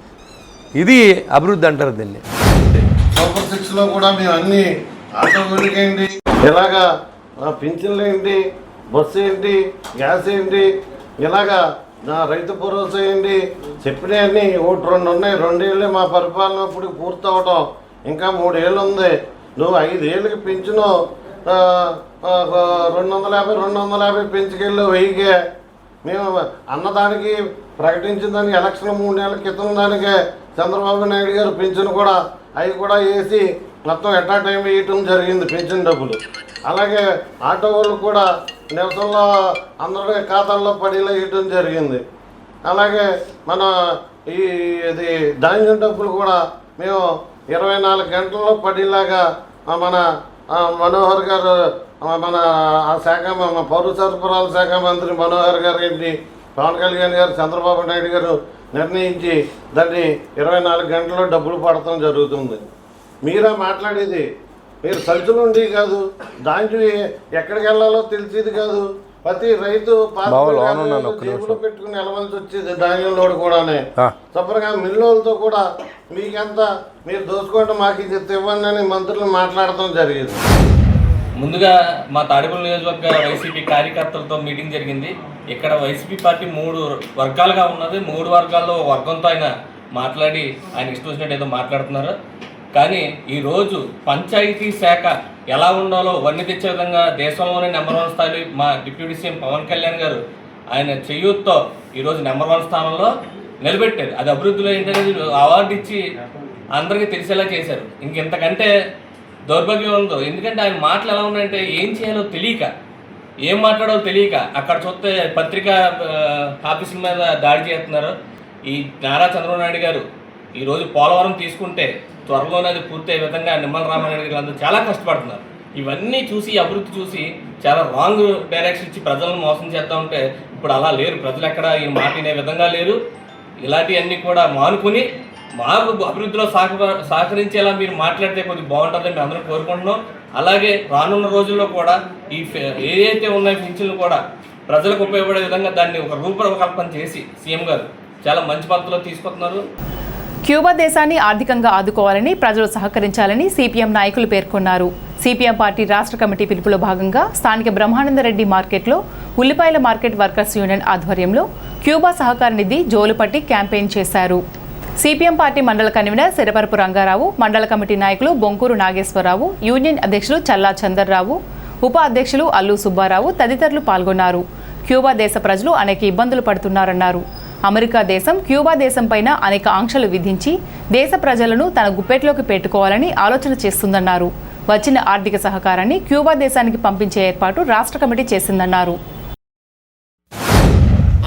ఇది అభివృద్ధి అంటారు దీన్ని. సూపర్ 6లో కూడా మేము అన్ని ఆటోమేటిక్ ఏంటి, ఇలాగా పింఛన్లు ఏంటి, బస్సు ఏంటి, గ్యాస్ ఏంటి, ఇలాగా రైతు భరోసా ఏంటి చెప్పినవన్నీ 1-2 ఉన్నాయి. 2 ఏళ్ళే మా పరిపాలన ఇప్పుడు పూర్తి అవడం, ఇంకా 3 ఏళ్ళు ఉంది. నువ్వు 5 ఏళ్ళకి పింఛను 250 పెంచుకెళ్ళి 1000కే మేము అన్నదానికి ప్రకటించిన దానికి ఎలక్షన్ 3 నెలల క్రితం దానికే చంద్రబాబు నాయుడు గారు పింఛను కూడా అవి కూడా వేసి మొత్తం ఎట్టా టైం వేయటం జరిగింది పింఛన్ డబ్బులు. అలాగే ఆటో వాళ్ళు కూడా నివసంలో అందరి ఖాతాల్లో పడేలా వేయటం జరిగింది. అలాగే మన ఇది ధాన్యం డబ్బులు కూడా మేము 24 గంటల్లో పడేలాగా మన మనోహర్ గారు మన ఆ శాఖ పౌర సరఫరాల శాఖ మంత్రి మనోహర్ గారు ఏంటి, పవన్ కళ్యాణ్ గారు, చంద్రబాబు నాయుడు గారు నిర్ణయించి దాన్ని 24 గంటల్లో డబ్బులు పడటం జరుగుతుంది. మీరా మాట్లాడేది, మీరు సంచులు ఉండి కాదు, దాంట్లో ఎక్కడికి వెళ్ళాలో తెలిసేది కాదు. ప్రతి రైతు జేబులో పెట్టుకుని వెళ్ళవలసి వచ్చేది ధాన్యంలో కూడానే. శుభ్రంగా మిల్లులతో కూడా మీకెంత మీరు దోసుకోవడం మాకు ఇది ఇవ్వండి అని మంత్రులు మాట్లాడటం జరిగింది. ముందుగా మా తాడేపల్లి నియోజకవర్గ వైసీపీ కార్యకర్తలతో మీటింగ్ జరిగింది. ఇక్కడ వైసీపీ పార్టీ 3 వర్గాలుగా ఉన్నది. 3 వర్గాల్లో వర్గంతో ఆయన మాట్లాడి ఆయన ఇష్టం వచ్చినట్టు ఏదో మాట్లాడుతున్నారు. కానీ ఈరోజు పంచాయతీ శాఖ ఎలా ఉండాలో వన్నీ తెచ్చే విధంగా దేశంలోనే నెంబర్ 1 స్థాయి మా డిప్యూటీ సీఎం పవన్ కళ్యాణ్ గారు ఆయన చేయూత్తో ఈరోజు నెంబర్ 1 స్థానంలో నిలబెట్టారు. అది అభివృద్ధిలో ఏంటనేది అవార్డు ఇచ్చి అందరికీ తెలిసేలా చేశారు. ఇంకెంతకంటే దౌర్భాగ్యం ఉందో, ఎందుకంటే ఆయన మాటలు ఎలా ఉన్నాయంటే ఏం చేయాలో తెలియక, ఏం మాట్లాడాలో తెలియక అక్కడ చూస్తే పత్రికా ఆఫీసుల మీద దాడి చేస్తున్నారు. ఈ నారా చంద్రబాబు నాయుడు గారు ఈరోజు పోలవరం తీసుకుంటే త్వరలోనే అది పూర్తయ్యే విధంగా నిమ్మల రామారెడ్డి గారు అందరూ చాలా కష్టపడుతున్నారు. ఇవన్నీ చూసి అభివృద్ధి చూసి చాలా రాంగ్ డైరెక్షన్ ఇచ్చి ప్రజలను మోసం చేస్తూ ఉంటే ఇప్పుడు అలా లేరు. ప్రజలు ఎక్కడ ఈ మాట వినే విధంగా లేరు. ఇలాంటివన్నీ కూడా మానుకొని మాకు అభివృద్ధిలో సహకరించేలా మీరు మాట్లాడితే కొద్దిగా బాగుంటుందని మేము అందరం కోరుకుంటున్నాం. అలాగే రానున్న రోజుల్లో కూడా ఈ ఏదైతే ఉన్నాయో పింఛన్లు కూడా ప్రజలకు ఉపయోగపడే విధంగా దాన్ని ఒక రూపకల్పన చేసి సీఎం గారు చాలా మంచి పద్ధతిలో తీసుకొస్తున్నారు. క్యూబా దేశాన్ని ఆర్థికంగా ఆదుకోవాలని ప్రజలు సహకరించాలని సిపిఎం నాయకులు పేర్కొన్నారు. సిపిఎం పార్టీ రాష్ట్ర కమిటీ పిలుపులో భాగంగా స్థానిక బ్రహ్మానందరెడ్డి మార్కెట్లో ఉల్లిపాయల మార్కెట్ వర్కర్స్ యూనియన్ ఆధ్వర్యంలో క్యూబా సహకార నిధి జోలుపట్టి క్యాంపెయిన్ చేశారు. సిపిఎం పార్టీ మండల కన్వీనర్ సిరపరపు రంగారావు, మండల కమిటీ నాయకులు బొంకూరు నాగేశ్వరరావు, యూనియన్ అధ్యక్షులు చల్లా చందర్రావు, ఉప అధ్యక్షులు అల్లు సుబ్బారావు తదితరులు పాల్గొన్నారు. క్యూబా దేశ ప్రజలు అనేక ఇబ్బందులు పడుతున్నారన్నారు. అమెరికా దేశం క్యూబా దేశం పైన అనేక ఆంక్షలు విధించి దేశ ప్రజలను తన గుప్పెట్లోకి పెట్టుకోవాలని ఆలోచన చేస్తుందన్నారు. వచ్చిన ఆర్థిక సహకారాన్ని క్యూబా దేశానికి పంపించే ఏర్పాటు రాష్ట్ర కమిటీ చేసిందన్నారు.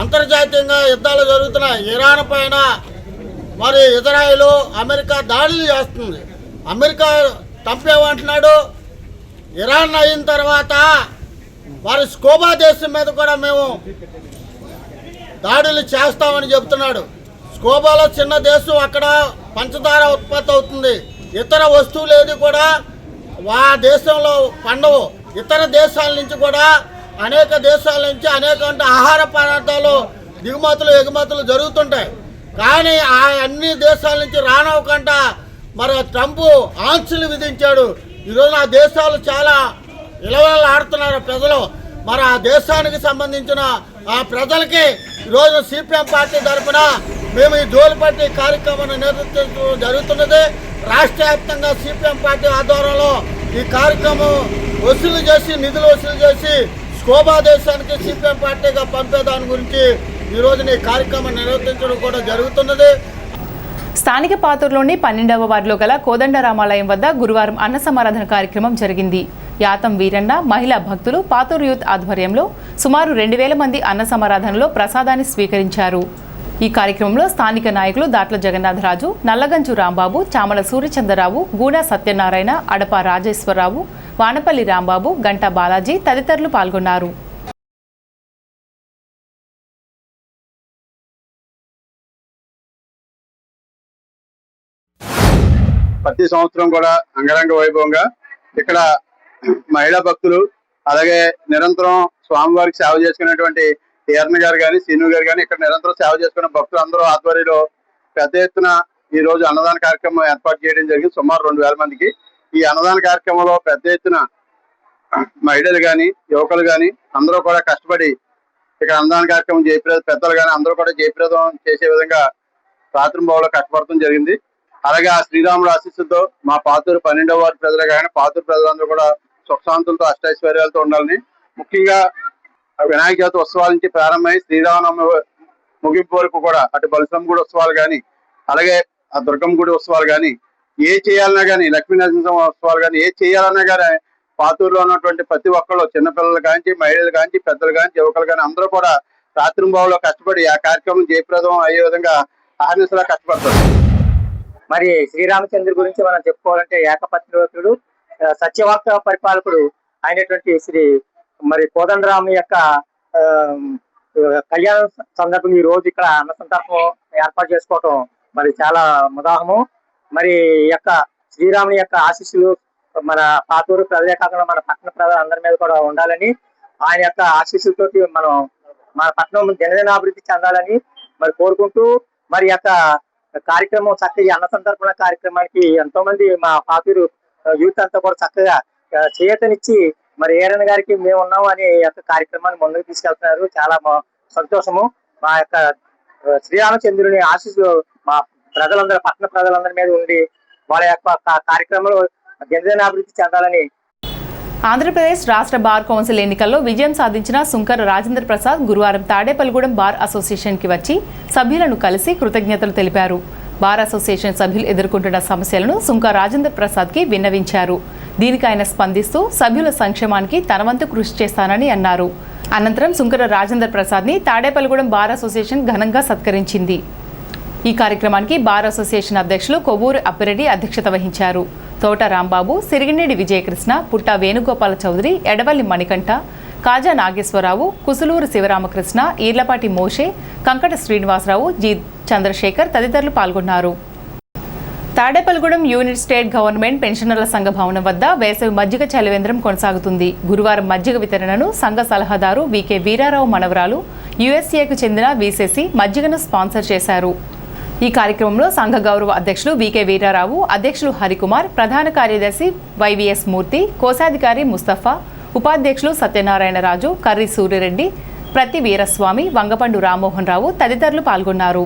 అంతర్జాతీయంగా యుద్ధాలు జరుగుతున్న ఇరాన్ పైన మరి ఇజ్రాయెల్ అమెరికా దాడులు చేస్తుంది. అమెరికా చంపేమంటున్నాడు. ఇరాన్ అయిన తర్వాత మరి క్యూబా దేశం మీద కూడా మేము దాడులు చేస్తామని చెబుతున్నాడు. క్యూబాలో చిన్న దేశం, అక్కడ పంచదార ఉత్పత్తి అవుతుంది. ఇతర వస్తువులు ఏది కూడా ఆ దేశంలో పండవు. ఇతర దేశాల నుంచి కూడా అనేక దేశాల నుంచి అనేక ఆహార పదార్థాలు దిగుమతులు ఎగుమతులు జరుగుతుంటాయి. కానీ ఆ అన్ని దేశాల నుంచి రానవకుండా మరి ట్రంప్ ఆంక్షలు విధించాడు. ఈరోజు ఆ దేశాలు చాలా ఇలవలాడుతున్నారు ప్రజలు. మరి ఆ దేశానికి సంబంధించిన ఆ ప్రజలకి ఈరోజు సిపిఎం పార్టీ తరఫున మేము ఈ జోలుపట్టి కార్యక్రమాన్ని నేతృత్వం జరుగుతున్నది. రాష్ట్ర వ్యాప్తంగా సిపిఎం పార్టీ ఆధ్వర్యంలో ఈ కార్యక్రమం నిధులు వసూలు చేసి క్యూబా దేశానికి సిపిఎం పార్టీగా పంపేదాని గురించి ఈ రోజున ఈ కార్యక్రమం నిర్వర్తించడం కూడా జరుగుతున్నది. స్థానిక పాతూరులోని 12వ వార్డులో గల కోదండ రామాలయం వద్ద గురువారం అన్న సమారాధన కార్యక్రమం జరిగింది. యాతం వీరన్న మహిళా భక్తులు పాతూరు యూత్ ఆధ్వర్యంలో సుమారు 2000 మంది అన్న సమారాధనలో ప్రసాదాన్ని స్వీకరించారు. ఈ కార్యక్రమంలో స్థానిక నాయకులు దాట్ల జగన్నాథరాజు, నల్లగంచు రాంబాబు, చామల సూర్యచంద్రరావు, గూడా సత్యనారాయణ, అడప రాజేశ్వరరావు, వానపల్లి రాంబాబు, గంటా బాలాజీ తదితరులు పాల్గొన్నారు. ప్రతి సంవత్సరం కూడా అంగరంగ వైభవంగా ఇక్కడ మహిళా భక్తులు అలాగే నిరంతరం స్వామివారికి సేవ చేసుకునేటువంటి ఈరన్న గారు కానీ శ్రీను గారు కానీ ఇక్కడ నిరంతరం సేవ చేసుకునే భక్తులు అందరూ ఆధ్వర్యంలో పెద్ద ఎత్తున ఈ రోజు అన్నదాన కార్యక్రమం ఏర్పాటు చేయడం జరిగింది. సుమారు 2000 మందికి ఈ అన్నదాన కార్యక్రమంలో పెద్ద ఎత్తున మహిళలు కానీ యువకులు కానీ అందరూ కూడా కష్టపడి ఇక్కడ అన్నదాన కార్యక్రమం పెద్దలు కానీ అందరూ కూడా జయప్రదం చేసే విధంగా రాత్రింబావులో కష్టపడటం జరిగింది. అలాగే ఆ శ్రీరాముడు ఆశీస్సులతో మా పాతూరు 12వ వార్డు ప్రజలు కానీ పాతూరు ప్రజలందరూ కూడా సుఖశాంతులతో అష్టైశ్వర్యాలతో ఉండాలని, ముఖ్యంగా వినాయక చవితి ఉత్సవాల నుంచి ప్రారంభమై శ్రీరామనవమి ముగింపు వరకు కూడా అటు బలసమ్మ గుడి ఉత్సవాలు కానీ అలాగే ఆ దుర్గమ్మ గుడి ఉత్సవాలు కానీ ఏ చేయాలన్నా కానీ లక్ష్మీ నరసింహ ఉత్సవాలు కానీ ఏ చేయాలన్నా కానీ పాతూరులో ఉన్నటువంటి ప్రతి ఒక్కళ్ళు చిన్నపిల్లలు కాంచి మహిళలు కాంచి పెద్దలు కాంచి యువకులు కానీ అందరూ కూడా రాత్రింబావులో కష్టపడి ఆ కార్యక్రమం జయప్రదం అయ్యే విధంగా ఆర్నిసలా కష్టపడతారు. మరి శ్రీరామచంద్ర గురించి మనం చెప్పుకోవాలంటే ఏకపత్నివ్రతుడు, సత్యవాక్త పరిపాలకుడు అయినటువంటి శ్రీ మరి కోదండరాము యొక్క కళ్యాణ సందర్భంగా ఈ రోజు ఇక్కడ అన్న సంతర్పం ఏర్పాటు చేసుకోవటం మరి చాలా ముదాహము. మరి ఈ యొక్క శ్రీరాముని యొక్క ఆశీస్సులు మన పాతూరు ప్రజలే కాకుండా మన పట్టణ ప్రజలందరి మీద కూడా ఉండాలని, ఆయన యొక్క ఆశీస్సులతోటి మన పట్టణం దినదినాభివృద్ధి చెందాలని మరి కోరుకుంటూ మరి యొక్క కార్యక్రమం చక్కగా అన్న సంతర్పణ కార్యక్రమానికి ఎంతో మంది మా పాతూరు యూత్ అంతా కూడా చక్కగా చేతనిచ్చి మరి ఈరన్న గారికి మేము ఉన్నాము అనే యొక్క కార్యక్రమాన్ని ముందుకు తీసుకెళ్తున్నారు. చాలా సంతోషము. మా యొక్క శ్రీరామచంద్రుని ఆశీస్సులు మా ప్రజలందరూ పట్టణ ప్రజలందరి మీద ఉండి వాళ్ళ యొక్క కార్యక్రమంలో దినదినాభివృద్ధి చెందాలని. ఆంధ్రప్రదేశ్ రాష్ట్ర బార్ కౌన్సిల్ ఎన్నికల్లో విజయం సాధించిన సుంకర రాజేంద్ర ప్రసాద్ గురువారం తాడేపల్లిగూడెం బార్ అసోసియేషన్కి వచ్చి సభ్యులను కలిసి కృతజ్ఞతలు తెలిపారు. బార్ అసోసియేషన్ సభ్యులు ఎదుర్కొంటున్న సమస్యలను సుంకర రాజేంద్ర ప్రసాద్కి విన్నవించారు. దీనికి ఆయన స్పందిస్తూ సభ్యుల సంక్షేమానికి తన వంతు కృషి చేస్తానని అన్నారు. అనంతరం సుంకర రాజేంద్ర ప్రసాద్ని తాడేపల్లిగూడెం బార్ అసోసియేషన్ ఘనంగా సత్కరించింది. ఈ కార్యక్రమానికి బార్ అసోసియేషన్ అధ్యక్షులు కొవ్వూరు అప్పిరెడ్డి అధ్యక్షత వహించారు. తోట రాంబాబు, సిరిగినేడి విజయకృష్ణ, పుట్ట వేణుగోపాల చౌదరి, ఎడవల్లి మణికంఠ, కాజా నాగేశ్వరరావు, కుసులూరు శివరామకృష్ణ, ఈర్లపాటి మోషే, కంకట శ్రీనివాసరావు, జి చంద్రశేఖర్ తదితరులు పాల్గొన్నారు. తాడేపల్లిగూడెం యూనిట్ స్టేట్ గవర్నమెంట్ పెన్షనర్ల సంఘ భవనం వద్ద వేసవి మజ్జిగ చలివేంద్రం కొనసాగుతుంది. గురువారం మజ్జిగ వితరణను సంఘ సలహాదారు వికే వీరారావు మనవరాలు యుఎస్ఏకు చెందిన వీసేసి మజ్జిగను స్పాన్సర్ చేశారు. ఈ కార్యక్రమంలో సంఘ గౌరవ అధ్యక్షులు వికే వీరారావు, అధ్యక్షులు హరికుమార్, ప్రధాన కార్యదర్శి వైవిఎస్ మూర్తి, కోశాధికారి ముస్తఫా, ఉపాధ్యక్షులు సత్యనారాయణరాజు, కర్రి సూర్యరెడ్డి, ప్రతి వీరస్వామి, వంగపండు రామ్మోహన్ రావు తదితరులు పాల్గొన్నారు.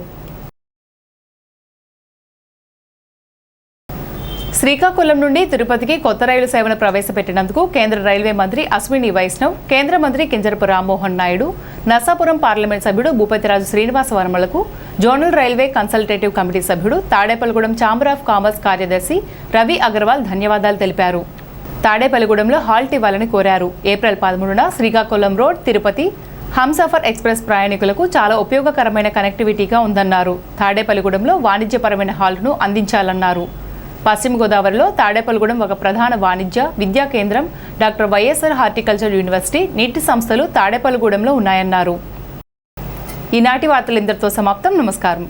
శ్రీకాకుళం నుండి తిరుపతికి కొత్త రైలు సేవను ప్రవేశపెట్టినందుకు కేంద్ర రైల్వే మంత్రి అశ్విని వైష్ణవ్, కేంద్ర మంత్రి కింజరపు రామ్మోహన్ నాయుడు, నర్సాపురం పార్లమెంట్ సభ్యుడు భూపతిరాజు శ్రీనివాస వర్మలకు జోనల్ రైల్వే కన్సల్టేటివ్ కమిటీ సభ్యుడు, తాడేపల్లిగూడెం ఛాంబర్ ఆఫ్ కామర్స్ కార్యదర్శి రవి అగర్వాల్ ధన్యవాదాలు తెలిపారు. తాడేపల్లిగూడెంలో హాల్ట్ ఇవ్వాలని కోరారు. ఏప్రిల్ 13న శ్రీకాకుళం రోడ్ తిరుపతి హంసఫర్ ఎక్స్ప్రెస్ ప్రయాణికులకు చాలా ఉపయోగకరమైన కనెక్టివిటీగా ఉందన్నారు. తాడేపల్లిగూడెంలో వాణిజ్యపరమైన హాల్ట్ను అందించాలన్నారు. పశ్చిమ గోదావరిలో తాడేపల్లిగూడెం ఒక ప్రధాన వాణిజ్య విద్యా కేంద్రం. డాక్టర్ వైఎస్ఆర్ హార్టికల్చర్ యూనివర్సిటీ, నీటి సంస్థలు తాడేపల్లిగూడెంలో ఉన్నాయన్నారు. ఈనాటి వార్తలు ఇంతటితో సమాప్తం. నమస్కారం.